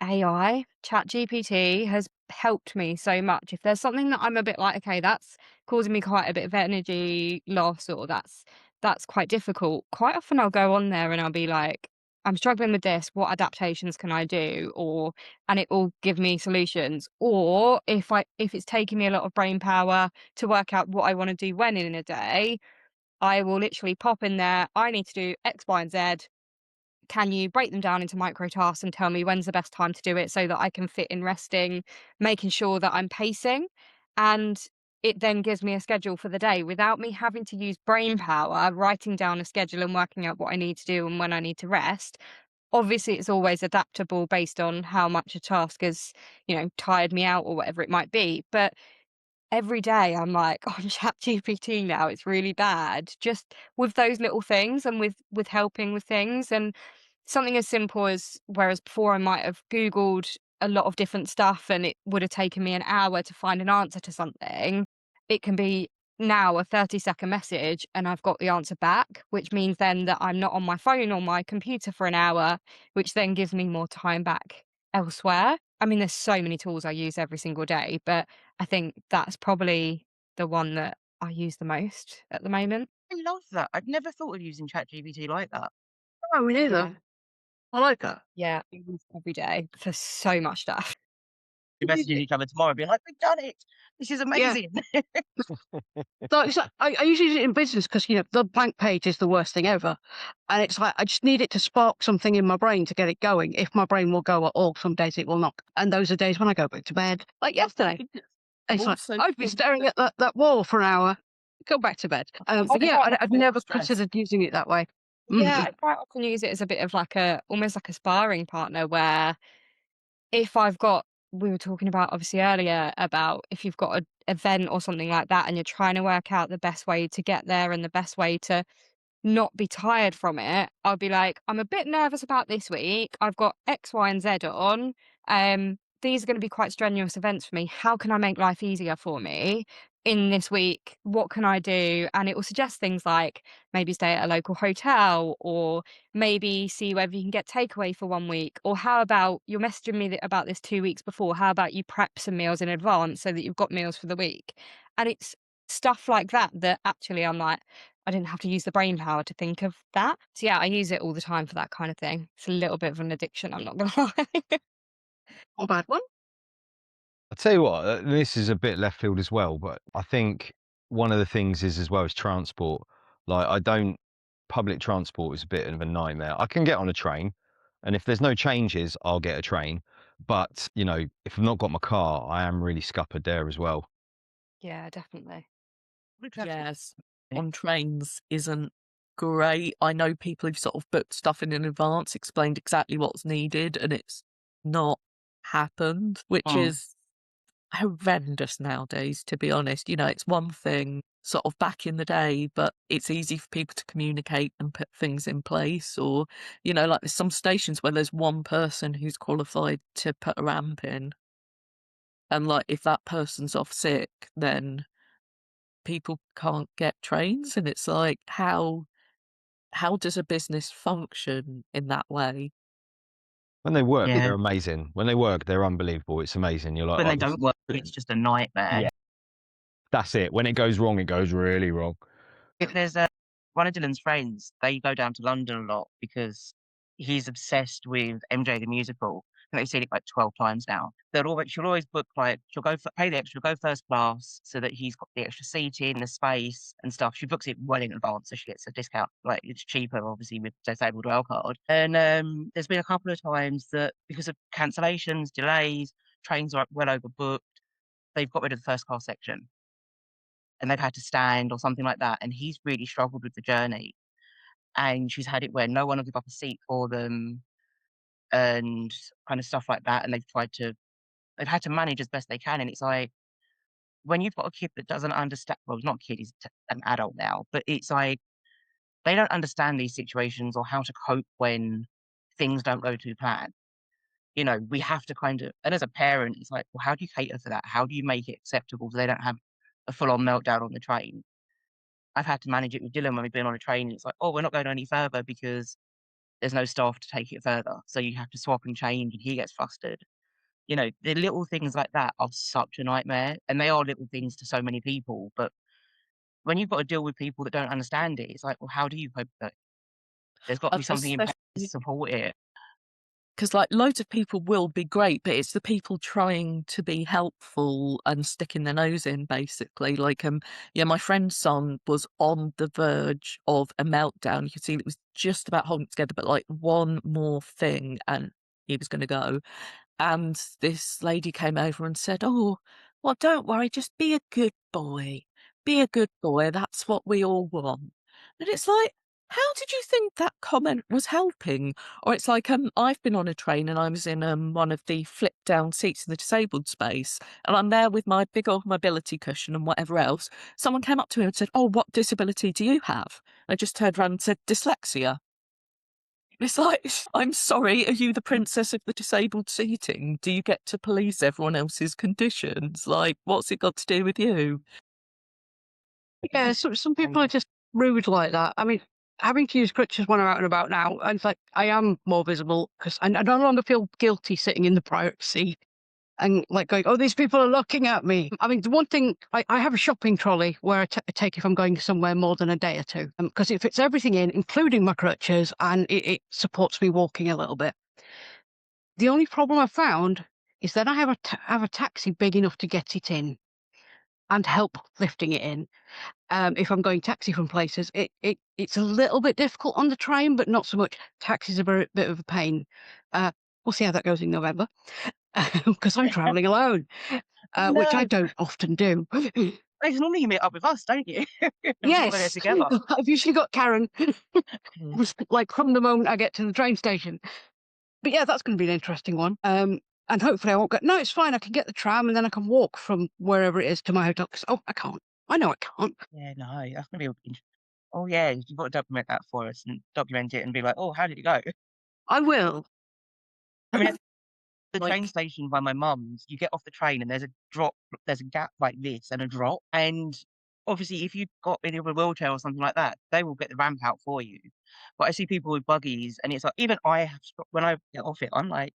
AI, ChatGPT has helped me so much. If there's something that I'm a bit like, okay, that's causing me quite a bit of energy loss, or that's quite difficult. Quite often I'll go on there and I'll be like, I'm struggling with this. What adaptations can I do? And it will give me solutions. Or if it's taking me a lot of brain power to work out what I want to do when in a day, I will literally pop in there. I need to do X, Y, and Z. Can you break them down into micro tasks and tell me when's the best time to do it so that I can fit in resting, making sure that I'm pacing? And it then gives me a schedule for the day without me having to use brain power, writing down a schedule and working out what I need to do and when I need to rest. Obviously, it's always adaptable based on how much a task has, tired me out or whatever it might be. But every day I'm like on ChatGPT now, it's really bad. Just with those little things and with helping with things. And something as simple as, whereas before I might have Googled a lot of different stuff and it would have taken me an hour to find an answer to something, it can be now a 30-second message and I've got the answer back, which means then that I'm not on my phone or my computer for an hour, which then gives me more time back elsewhere. I mean, there's so many tools I use every single day, but I think that's probably the one that I use the most at the moment. I love that. I'd never thought of using ChatGPT like that. Oh, me neither. Yeah. I like that. Yeah, I use it every day for so much stuff. We're messaging each other tomorrow, being like, "We've done it. This is Yeah. amazing." So it's like, I usually use it in business because, the blank page is the worst thing ever. And it's like, I just need it to spark something in my brain to get it going. If my brain will go at all, some days it will not. And those are days when I go back to bed, like yesterday. It's like, Also I've been think staring at that wall for an hour. Go back to bed. I But think yeah, quite I'd often never stress. considered using it that way. Yeah, I quite often use it as a bit of like almost like a sparring partner where if I've got, we were talking about obviously earlier about if you've got an event or something like that and you're trying to work out the best way to get there and the best way to not be tired from it, I'll be like, I'm a bit nervous about this week. I've got X, Y, and Z on. These are going to be quite strenuous events for me. How can I make life easier for me in this week? What can I do? And it will suggest things like maybe stay at a local hotel, or maybe see whether you can get takeaway for 1 week. Or how about you're messaging me about this 2 weeks before? How about you prep some meals in advance so that you've got meals for the week? And it's stuff like that that actually I'm like, I didn't have to use the brain power to think of that. So yeah, I use it all the time for that kind of thing. It's a little bit of an addiction, I'm not gonna lie. Not a bad one. I'll tell you what, this is a bit left field as well, but I think one of the things is as well as transport. Like public transport is a bit of a nightmare. I can get on a train, and if there's no changes, I'll get a train. But, if I've not got my car, I am really scuppered there as well. Yeah, definitely. Yes, on trains isn't great. I know people who've sort of booked stuff in advance, explained exactly what's needed, and it's not happened, which is horrendous nowadays, to be honest. It's one thing sort of back in the day, but it's easy for people to communicate and put things in place. Or, like there's some stations where there's one person who's qualified to put a ramp in. And like if that person's off sick, then people can't get trains. And it's like, how does a business function in that way? When they work, Yeah. they're amazing. When they work, they're unbelievable. It's amazing. You're like, When "Oh, they don't work, it's just a nightmare. Yeah. That's it. When it goes wrong, it goes really wrong." There's one of Dylan's friends, they go down to London a lot because he's obsessed with MJ the musical. I think they've seen it like 12 times now. She'll always book she'll pay the extra, go first class so that he's got the extra seating, the space and stuff. She books it well in advance so she gets a discount. Like it's cheaper, obviously, with disabled rail card. And there's been a couple of times that because of cancellations, delays, trains are well overbooked, they've got rid of the first class section and they've had to stand or something like that. And he's really struggled with the journey. And she's had it where no one will give up a seat for them and kind of stuff like that. And they've had to manage as best they can. And it's like, when you've got a kid that doesn't understand, well, not a kid, he's an adult now, but it's like, they don't understand these situations or how to cope when things don't go to plan. you know, we have to kind of, and as a parent, it's like, well, how do you cater for that? How do you make it acceptable so they don't have a full-on meltdown on the train? I've had to manage it with Dylan when we've been on a train. And it's like, oh, we're not going any further because there's no staff to take it further. So you have to swap and change, and he gets flustered. You know, the little things like that are such a nightmare, and they are little things to so many people. But when you've got to deal with people that don't understand it, it's like, well, how do you cope with it? There's got to be something in place to Especially support it. because, like, loads of people will be great, but it's the people trying to be helpful and sticking their nose in, basically. Like, yeah, my friend's son was on the verge of a meltdown. You could see it was just about holding it together, but like one more thing and he was going to go. And this lady came over and said, "Oh, well, don't worry, just be a good boy. Be a good boy. That's what we all want." And it's like, how did you think that comment was helping? Or it's like, I've been on a train and I was in one of the flip down seats in the disabled space, and I'm there with my big old mobility cushion and whatever else. Someone came up to me and said, "Oh, what disability do you have?" I just turned around and said, "Dyslexia." It's like, I'm sorry, are you the princess of the disabled seating? Do you get to police everyone else's conditions? Like, what's it got to do with you? Yeah, some people are just rude like that. I mean, having to use crutches when I'm out and about now, and it's like I am more visible because I no longer feel guilty sitting in the private seat and like going, "Oh, these people are looking at me." I mean, the one thing I have a shopping trolley where I take if I'm going somewhere more than a day or two, because it fits everything in, including my crutches, and it supports me walking a little bit. The only problem I've found is that I have a taxi big enough to get it in and help lifting it in. If I'm going taxi from places, it's a little bit difficult on the train, but not so much. Taxi's a bit of a pain. We'll see how that goes in November because I'm travelling alone, which I No, don't often do. because normally you meet up with us, don't you? And we're there Yes, together. I've usually got Karen, like from the moment I get to the train station. But yeah, that's going to be an interesting one. And hopefully I won't get. No, it's fine. I can get the tram and then I can walk from wherever it is to my hotel. 'Cause, I can't. I know I can't. Yeah, no, that's gonna be oh yeah, you've got to document that for us and document it and be like, oh, how did it go? I will. I mean, at the train Like, station by my mum's, you get off the train and there's a gap like this and a drop. And obviously, if you've got in a wheelchair or something like that, they will get the ramp out for you. But I see people with buggies, and it's like, even I have, when I get off it, I'm like,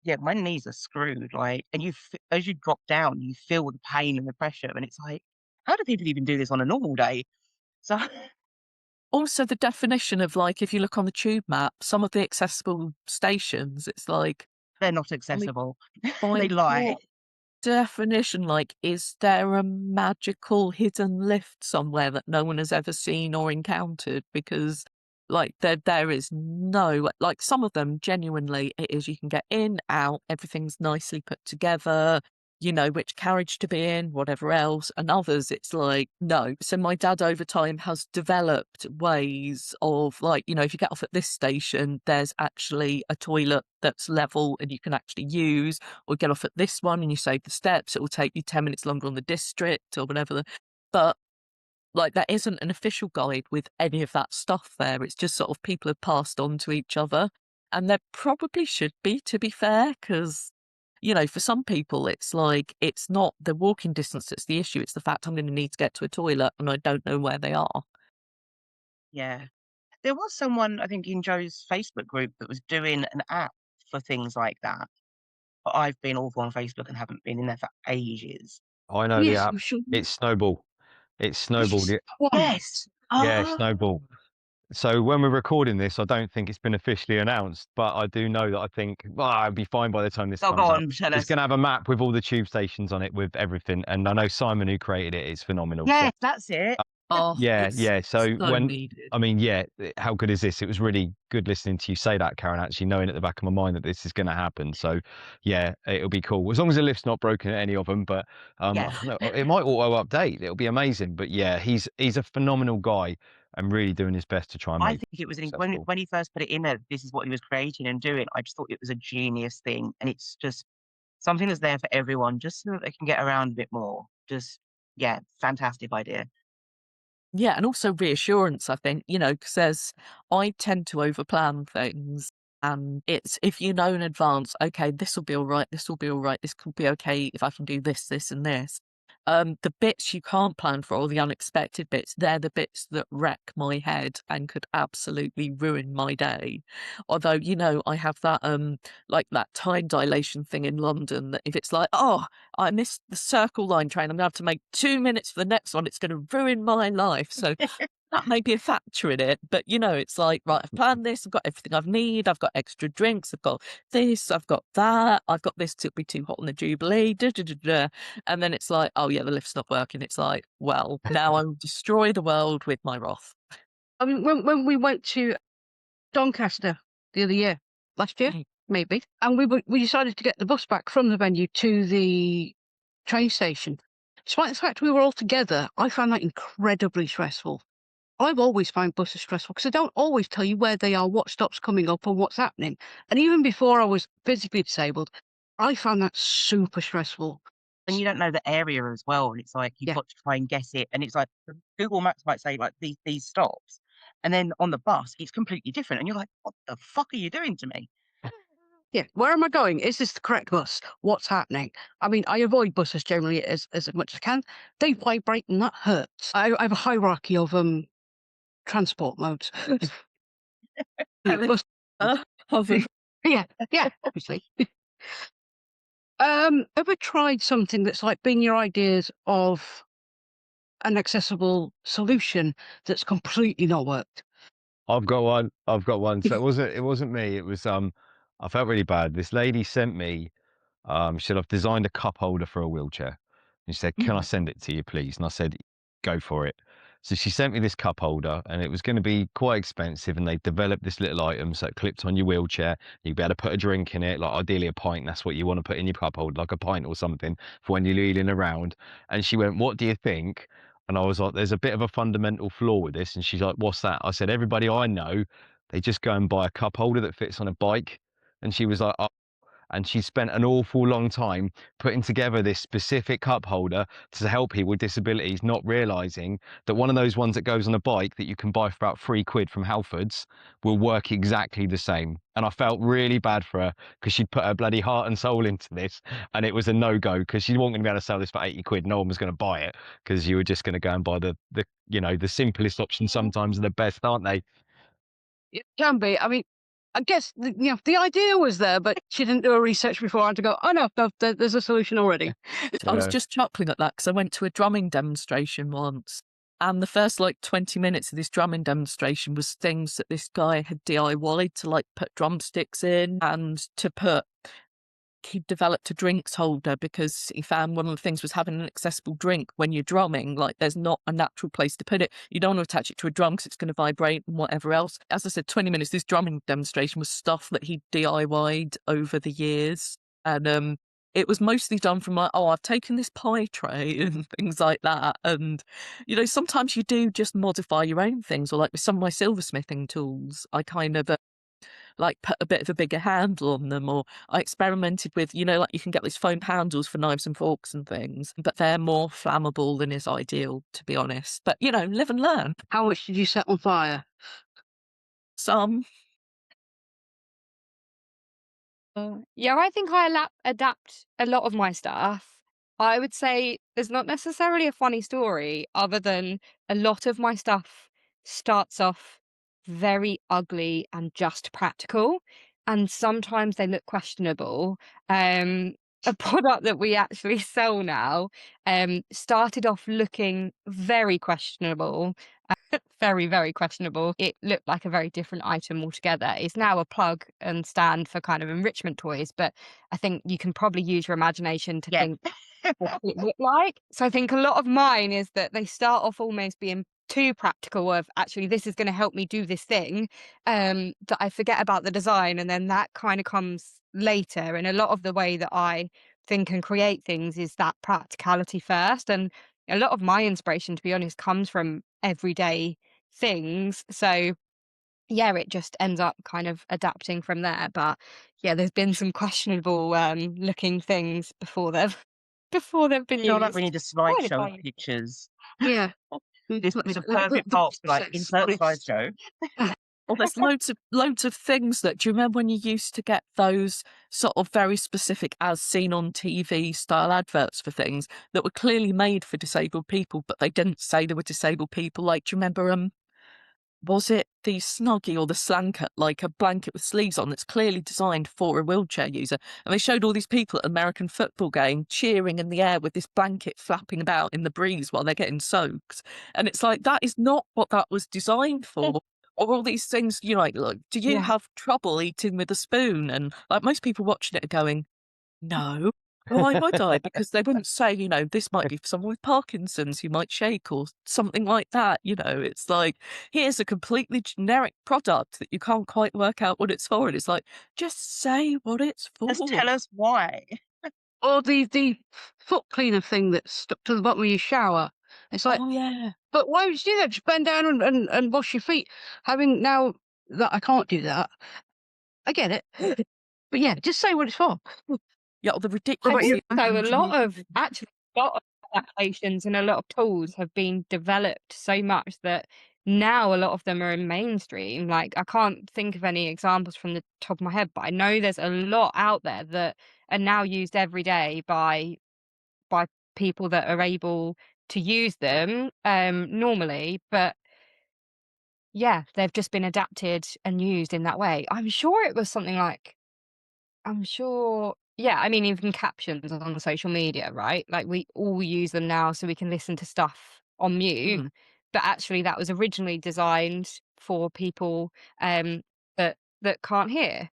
yeah, my knees are screwed. Like, and as you drop down, you feel the pain and the pressure. And it's like, how do people even do this on a normal day? So, also the definition of, like, if you look on the tube map, some of the accessible stations, it's like, they're not I mean, accessible. by They lie. what definition? Like, is there a magical hidden lift somewhere that no one has ever seen or encountered? Because, like, there is no, like, some of them genuinely it is you can get in, out, everything's nicely put together, you know which carriage to be in, whatever else, and others it's like, no. So my dad over time has developed ways of, like, if you get off at this station, there's actually a toilet that's level and you can actually use, or get off at this one and you save the steps, it will take you 10 minutes longer on the district or whatever. But, like, there isn't an official guide with any of that stuff there. It's just sort of people have passed on to each other. And there probably should be, to be fair, because, for some people, it's like, it's not the walking distance that's the issue. It's the fact I'm going to need to get to a toilet and I don't know where they are. Yeah. There was someone, I think, in Joe's Facebook group that was doing an app for things like that. But I've been awful on Facebook and haven't been in there for ages. I know the Yes, app. I'm sure. It's Snowball. It's Snowball. Yes. Why? Yes. Yeah, Ah, Snowball. So when we're recording this, I don't think it's been officially announced, but I do know that I think, it'll be fine by the time this oh, go comes out. on, tell It's us. going to have a map with all the tube stations on it with everything. And I know Simon, who created it, is phenomenal. So Yes, that's it. Oh, yeah, it's yeah. So so needed. how good is this? It was really good listening to you say that, Karen, actually knowing at the back of my mind that this is going to happen. So yeah, it'll be cool. As long as the lift's not broken at any of them, but I Yeah. don't know, it might auto update. It'll be amazing. But yeah, he's a phenomenal guy and really doing his best to try and I make think it was it when successful. when he first put it in there, this is what he was creating and doing. I just thought it was a genius thing, and it's just something that's there for everyone, just so that they can get around a bit more. Just yeah, fantastic idea. Yeah, and also reassurance, I think, because I tend to overplan things. And it's, if you know in advance, okay, this will be all right, this will be all right, this could be okay if I can do this, this, and this. The bits you can't plan for, or the unexpected bits, they're the bits that wreck my head and could absolutely ruin my day. Although, you know, I have that like that time dilation thing in London, that if it's like, oh, I missed the Circle Line train, I'm gonna have to make 2 minutes for the next one, it's gonna ruin my life. So that may be a factor in it, but you know, it's like, right, I've planned this, I've got everything I've need, I've got extra drinks, I've got this, I've got that, I've got this, it'll be too hot on the Jubilee, da, da, da, da. And then it's like, oh yeah, the lift's not working. It's like, well, now I will destroy the world with my wrath. I mean, when we went to Doncaster the other year, last year, maybe, and we decided to get the bus back from the venue to the train station. Despite the fact we were all together, I found that incredibly stressful. I've always found buses stressful because they don't always tell you where they are, what stop's coming up, and what's happening. And even before I was physically disabled, I found that super stressful. And you don't know the area as well, and it's like, you've got to try and guess it, and it's like, Google Maps might say, like, these stops, and then on the bus, it's completely different, and you're like, "What the fuck are you doing to me?" Yeah, where am I going? Is this the correct bus? What's happening? I mean, I avoid buses generally as much as I can. They vibrate and that hurts. I have a hierarchy of transport modes. Bus- yeah, obviously. Ever tried something that's like been your ideas of an accessible solution that's completely not worked? I've got one. I've got one. So it wasn't me. It was I felt really bad. This lady sent me she said, I've designed a cup holder for a wheelchair. And she said, can I send it to you, please? And I said, go for it. So she sent me this cup holder, and it was going to be quite expensive. And they developed this little item so it clipped on your wheelchair. You'd be able to put a drink in it, like ideally a pint. That's what you want to put in your cup holder, like a pint or something for when you're wheeling around. And she went, what do you think? And I was like, there's a bit of a fundamental flaw with this. And she's like, what's that? I said, everybody I know, they just go and buy a cup holder that fits on a bike. And she was like, oh. And she spent an awful long time putting together this specific cup holder to help people with disabilities, not realizing that one of those ones that goes on a bike that you can buy for about £3 from Halfords will work exactly the same. And I felt really bad for her because she'd put her bloody heart and soul into this, and it was a no-go because she wasn't going to be able to sell this for £80. No one was going to buy it because you were just going to go and buy the the simplest options sometimes are the best, aren't they? It can be. I mean, I guess the idea was there, but she didn't do a research beforehand to go, oh no, there's a solution already. I was Yeah. just chuckling at that because I went to a drumming demonstration once, and the first like 20 minutes of this drumming demonstration was things that this guy had DIY'd to like put drumsticks in, and to put, he developed a drinks holder because he found one of the things was having an accessible drink when you're drumming. Like, there's not a natural place to put it. You don't want to attach it to a drum because it's going to vibrate and whatever else. As I said, 20 minutes, this drumming demonstration was stuff that he DIY'd over the years. And it was mostly done from like, oh, I've taken this pie tray and things like that. And, you know, sometimes you do just modify your own things, or like with some of my silversmithing tools, I kind of like put a bit of a bigger handle on them, or I experimented with, you know, like you can get these foam handles for knives and forks and things, but they're more flammable than is ideal, to be honest. But, you know, live and learn. How much did you set on fire? Some. Yeah, I think I adapt a lot of my stuff. I would say there's not necessarily a funny story, other than a lot of my stuff starts off very ugly and just practical, and sometimes they look questionable. A product that we actually sell now started off looking very questionable. Very, very questionable. It looked like a very different item altogether. It's now a plug and stand for kind of enrichment toys, but I think you can probably use your imagination to think what it looked like. So I think a lot of mine is that they start off almost being too practical, of actually this is going to help me do this thing, that I forget about the design, and then that kind of comes later. And a lot of the way that I think and create things is that practicality first. And a lot of my inspiration, to be honest, comes from everyday things. So yeah, it just ends up kind of adapting from there. But yeah, there's been some questionable looking things before they've been I feel like used. we need a slideshow of pictures. Yeah. This would be the perfect part for like insert slideshow. Well, there's loads of things that. Do you remember when you used to get those sort of very specific, as seen on TV style adverts for things that were clearly made for disabled people, but they didn't say they were disabled people? Like, do you remember was it the Snuggie or the Slanket, like a blanket with sleeves on that's clearly designed for a wheelchair user? And they showed all these people at an American football game cheering in the air with this blanket flapping about in the breeze while they're getting soaked. And it's like, that is not what that was designed for. Or all these things, you know, like, do you Yeah. have trouble eating with a spoon? And like most people watching it are going, no. Why would I? Because they wouldn't say, you know, this might be for someone with Parkinson's who might shake or something like that. You know, it's like, here's a completely generic product that you can't quite work out what it's for. And it's like, just say what it's for. Just tell us why. Or the foot cleaner thing that's stuck to the bottom of your shower. It's like, Oh, yeah. but why would you do that? Just bend down and wash your feet. Having now that I can't do that, I get it. But yeah, just say what it's for. Yeah, or the What ridiculous. about you? So a lot of adaptations and a lot of tools have been developed so much that now a lot of them are in mainstream. Like, I can't think of any examples from the top of my head, but I know there's a lot out there that are now used every day by people that are able to use them normally, but yeah, they've just been adapted and used in that way. I'm sure it was something like, yeah, I mean, even captions on social media, right? Like, we all use them now so we can listen to stuff on mute, Mm. but actually that was originally designed for people that can't hear.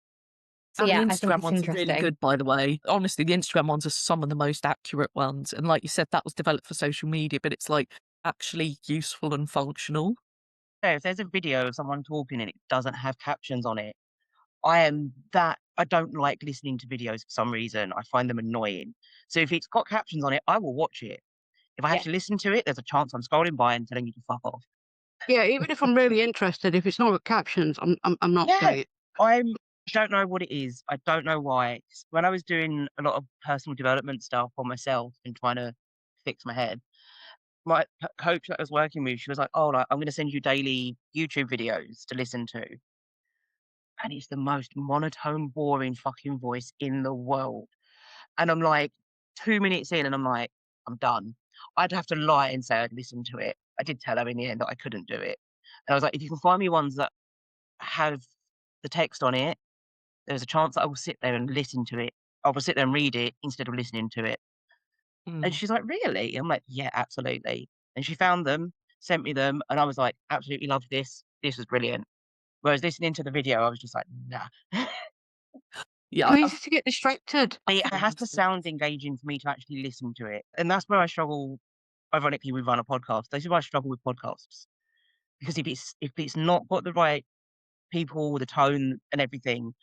So And the yeah, I think Instagram it's ones are really interesting. good, by the way. Honestly, the Instagram ones are some of the most accurate ones. And like you said, that was developed for social media, but it's like actually useful and functional. So if there's a video of someone talking and it doesn't have captions on it, I don't like listening to videos for some reason. I find them annoying. So if it's got captions on it, I will watch it. If I have Yeah. to listen to it, there's a chance I'm scrolling by and telling you to fuck off. Yeah, even if I'm really interested, if it's not with captions, I'm not Yeah. going to. I don't know what it is. I don't know why. When I was doing a lot of personal development stuff on myself and trying to fix my head, my coach that I was working with, she was like, "Oh, like, I'm going to send you daily YouTube videos to listen to," and it's the most monotone, boring fucking voice in the world. And I'm like, 2 minutes in, and I'm like, I'm done. I'd have to lie and say I'd listened to it. I did tell her in the end that I couldn't do it. And I was like, if you can find me ones that have the text on it, there's a chance that I will sit there and listen to it. I will sit there and read it instead of listening to it. And Mm. she's like, really? I'm like, yeah, absolutely. And she found them, sent me them, and I was like, absolutely love this. This was brilliant. Whereas listening to the video, I was just like, nah. Yeah, Too easy to get distracted. It has to sound engaging for me to actually listen to it. And that's where I struggle, ironically, with run a podcast. This is why I struggle with podcasts. Because if it's not got the right people, the tone and everything,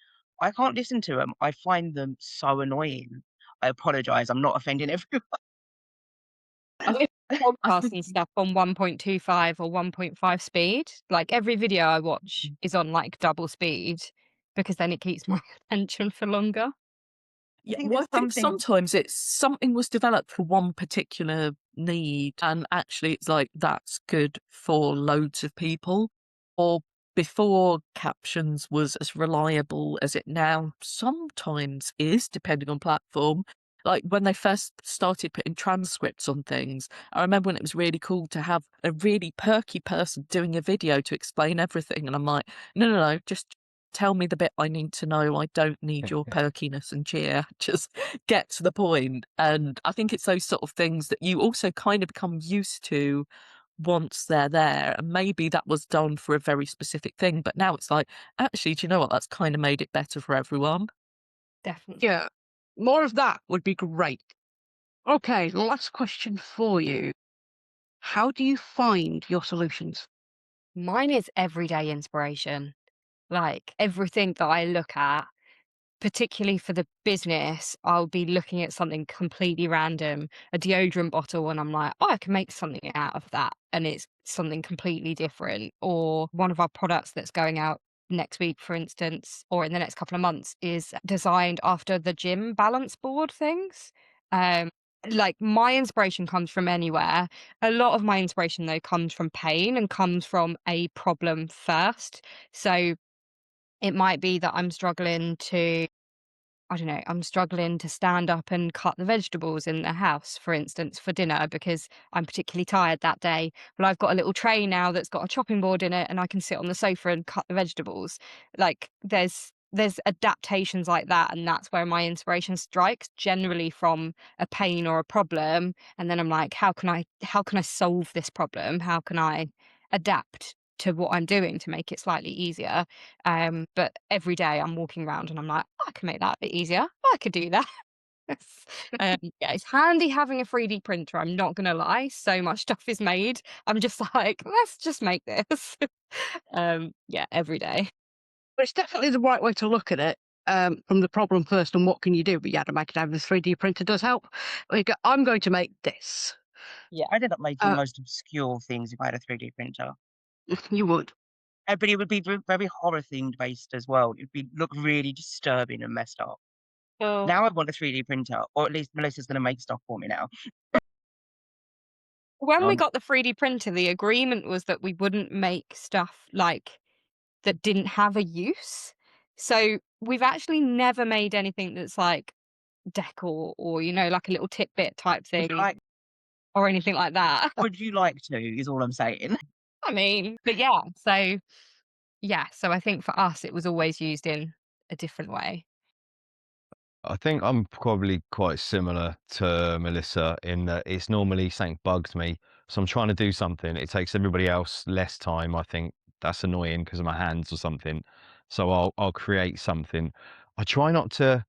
I can't listen to them. I find them so annoying. I apologize. I'm not offending everyone. With I podcasts think and stuff on 1.25 or 1.5 speed, like, every video I watch is on, like, double speed because then it keeps my attention for longer. Yeah, think well, I there's think something sometimes it's something was developed for one particular need, and actually it's like that's good for loads of people. Or before captions was as reliable as it now sometimes is, depending on platform. Like when they first started putting transcripts on things, I remember when it was really cool to have a really perky person doing a video to explain everything. And I'm like, no, just tell me the bit I need to know. I don't need your perkiness and cheer. Just get to the point. And I think it's those sort of things that you also kind of become used to once they're there. And maybe that was done for a very specific thing. But now it's like, actually, do you know what? That's kind of made it better for everyone. Definitely. Yeah, more of that would be great. Okay, last question for you. How do you find your solutions? Mine is everyday inspiration. Like, everything that I look at, particularly for the business, I'll be looking at something completely random, a deodorant bottle, and I'm like, oh, I can make something out of that. And it's something completely different. Or one of our products that's going out next week, for instance, or in the next couple of months, is designed after the gym balance board things. like, my inspiration comes from anywhere. A lot of my inspiration, though, comes from pain and comes from a problem first. So it might be that I'm struggling to, I don't know, I'm struggling to stand up and cut the vegetables in the house, for instance, for dinner because I'm particularly tired that day. Well, I've got a little tray now that's got a chopping board in it and I can sit on the sofa and cut the vegetables. Like there's adaptations like that, and that's where my inspiration strikes, generally from a pain or a problem. And then I'm like, how can I solve this problem? How can I adapt to what I'm doing to make it slightly easier? But every day I'm walking around and I'm like, "Oh, I can make that a bit easier. I could do that." Yeah, it's handy having a 3D printer. I'm not gonna lie. So much stuff is made. I'm just like, let's just make this. Yeah, every day. But it's definitely the right way to look at it, from the problem first and what can you do. But yeah, to make it out of the 3D printer does help. Like, I'm going to make this. I'd end up making the Uh, most obscure things if I had a 3D printer. you would. But it would be very horror themed based as well. It'd look really disturbing and messed up. Oh. Now I want a 3D printer, or at least Melissa's gonna make stuff for me now. When we Um, got the 3D printer, the agreement was that we wouldn't make stuff like that didn't have a use. So we've actually never made anything that's like decor or, like a little tidbit type Would thing you like or anything like that. would you like to, is all I'm saying. I mean, but yeah, so I think for us it was always used in a different way. I think I'm probably quite similar to Melissa in that it's normally something bugs me. So I'm trying to do something. It takes everybody else less time. I think that's annoying because of my hands or something. So I'll create something. I try not to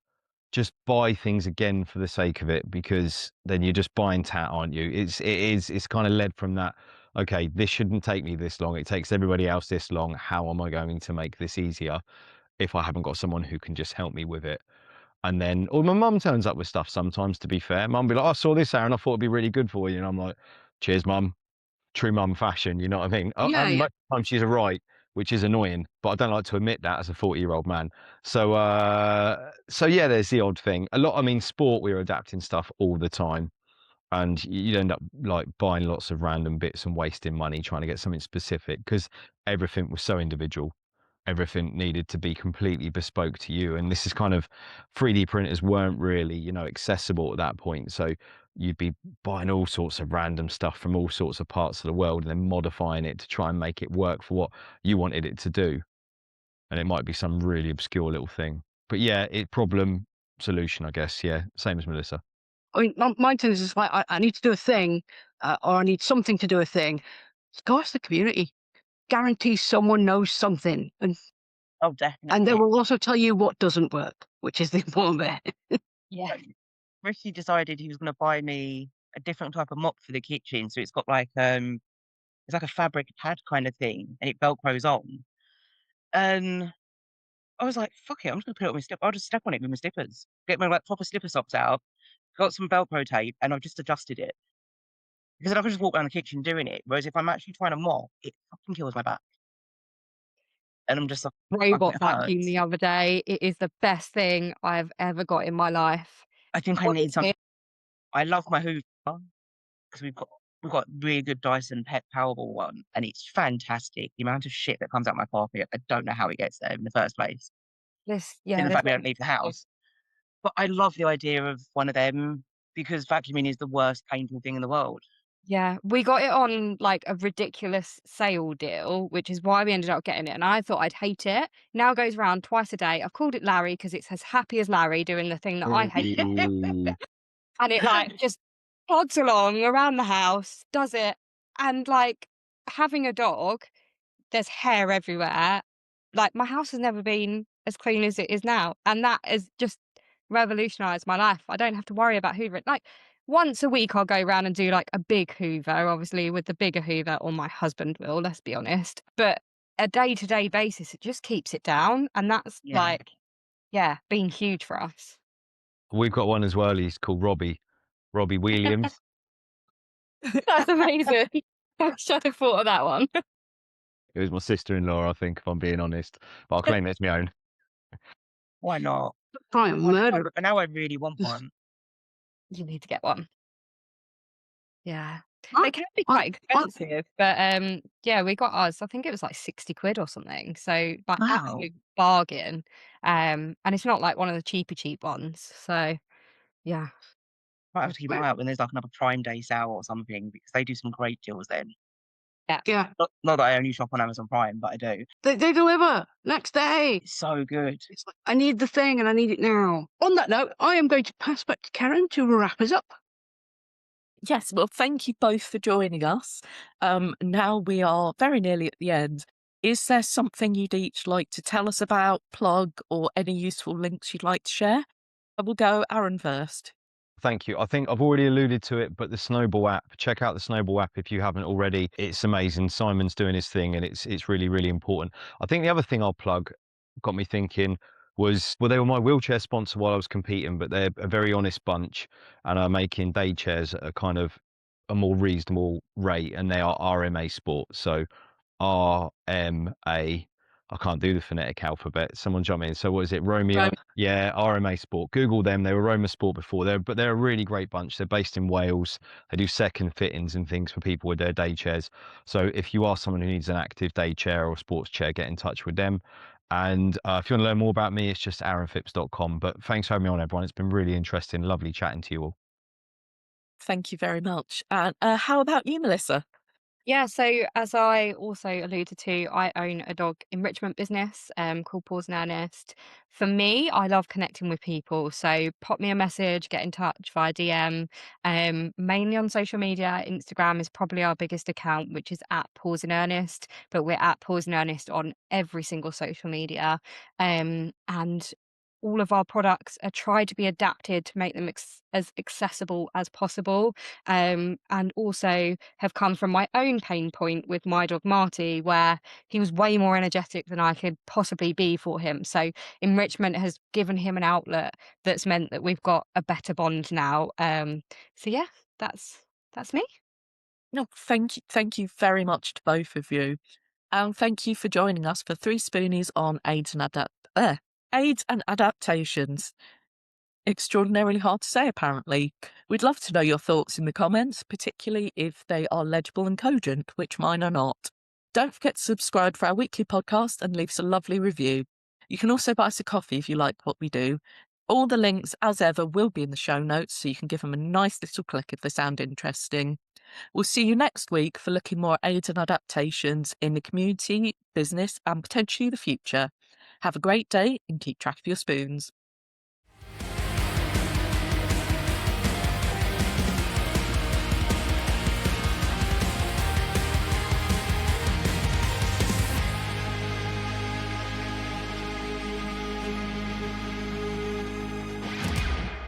just buy things again for the sake of it, because then you're just buying tat, aren't you? It's kind of led from that. Okay, this shouldn't take me this long. It takes everybody else this long. How am I going to make this easier if I haven't got someone who can just help me with it? And then, or my mum turns up with stuff sometimes, to be fair. Mum be like, "Oh, I saw this, Aaron. I thought it'd be really good for you." And I'm like, cheers, mum. True mum fashion, you know what I mean? Yeah, And yeah. most of the time she's right, which is annoying, but I don't like to admit that as a 40-year-old man. So, so yeah, there's the odd thing. I mean, sport, we were adapting stuff all the time. And you'd end up like buying lots of random bits and wasting money trying to get something specific because everything was so individual. Everything needed to be completely bespoke to you. And this is kind of 3D printers weren't really, accessible at that point. So you'd be buying all sorts of random stuff from all sorts of parts of the world and then modifying it to try and make it work for what you wanted it to do. And it might be some really obscure little thing. But yeah, problem solution, I guess. Yeah, same as Melissa. I mean, my thing is just like, I need to do a thing, or I need something to do a thing. Go ask the community. Guarantee someone knows something, and Oh, they definitely. will also tell you what doesn't work, which is the important bit. Yeah. Ricky decided he was gonna buy me a different type of mop for the kitchen, so it's got like, it's like a fabric pad kind of thing, and it velcros on. And I was like, "Fuck it, I'm just gonna put it on my slip I'll just step on it with my slippers." Get my, like, proper slipper socks out, got some Velcro tape, and I've just adjusted it. Because then I can just walk around the kitchen doing it, whereas if I'm actually trying to mop, it fucking kills my back. And I'm just like, "Fuck, Robot it vacuum hurts." the other day. It is the best thing I've ever got in my life. I think I need Honestly, I love my Hoover because we've got really good Dyson Pet Powerball one, and it's fantastic. The amount of shit that comes out my carpet, I don't know how it gets there in the first place. In the there's fact we don't leave the house. But I love the idea of one of them because vacuuming is the worst painful thing in the world. Yeah, we got it on like a ridiculous sale deal, which is why we ended up getting it. And I thought I'd hate it. Now it goes around twice a day. I've called it Larry because it's as happy as Larry doing the thing that I hate. Ooh. And it like just plods along around the house, does it. And like having a dog, there's hair everywhere. Like my house has never been as clean as it is now. And that has just revolutionized my life. I don't have to worry about hoovering. Like once a week I'll go around and do like a big hoover, obviously with the bigger hoover, or my husband will, let's be honest. But a day-to-day basis, it just keeps it down. And that's Yeah. like, yeah, been huge for us. We've got one as well. He's called Robbie Williams. That's amazing. I should have thought of that one. It was my sister-in-law, I think, if I'm being honest. But I'll claim it's my own. Why not? Try and murder. But now I really want one. You need to get one. Yeah. I, They can be I, quite I, expensive, but yeah, we got ours. I think it was like 60 quid or something. So like Wow. absolute bargain. And it's not like one of the cheap ones. So yeah. Might have to keep an eye out when there's like another Prime Day sale or something because they do some great deals then. yeah, Not that I only shop on Amazon Prime, but I do. they deliver next day. It's so good. It's like, I need the thing and I need it now. On that note, I am going to pass back to Karen to wrap us up. Yes, well, thank you both for joining us. Now we are very nearly at the end. Is there something you'd each like to tell us about, plug, or any useful links you'd like to share? I will go Aaron first. Thank you. I think I've already alluded to it, but the Snowball app, check out the Snowball app if you haven't already. It's amazing. Simon's doing his thing and it's really, really important. I think the other thing I'll plug got me thinking was, well, they were my wheelchair sponsor while I was competing, but they're a very honest bunch and are making day chairs at a kind of a more reasonable rate, and they are RMA Sport. So RMA. I can't do the phonetic alphabet. Someone jump in. So what is it? Romeo? Roma. Yeah, RMA Sport. Google them. They were Roma Sport before. But they're a really great bunch. They're based in Wales. They do second fittings and things for people with their day chairs. So if you are someone who needs an active day chair or sports chair, get in touch with them. And if you want to learn more about me, it's just aaronphipps.com. But thanks for having me on, everyone. It's been really interesting. Lovely chatting to you all. Thank you very much. And how about you, Melissa? Yeah, so as I also alluded to, I own a dog enrichment business called Paws and Ernest. For me, I love connecting with people. So pop me a message, get in touch via DM, mainly on social media. Instagram is probably our biggest account, which is at Paws and Ernest, but we're at Paws and Ernest on every single social media. And all of our products are tried to be adapted to make them as accessible as possible, and also have come from my own pain point with my dog Marty, where he was way more energetic than I could possibly be for him. So enrichment has given him an outlet that's meant that we've got a better bond now. So yeah, that's me. No, thank you very much to both of you. And thank you for joining us for 3Spoonies on AIDS and adaptations. Extraordinarily hard to say, apparently. We'd love to know your thoughts in the comments, particularly if they are legible and cogent, which mine are not. Don't forget to subscribe for our weekly podcast and leave us a lovely review. You can also buy us a coffee if you like what we do. All the links, as ever, will be in the show notes, so you can give them a nice little click if they sound interesting. We'll see you next week for looking more at AIDS and adaptations in the community, business, and potentially the future. Have a great day and keep track of your spoons.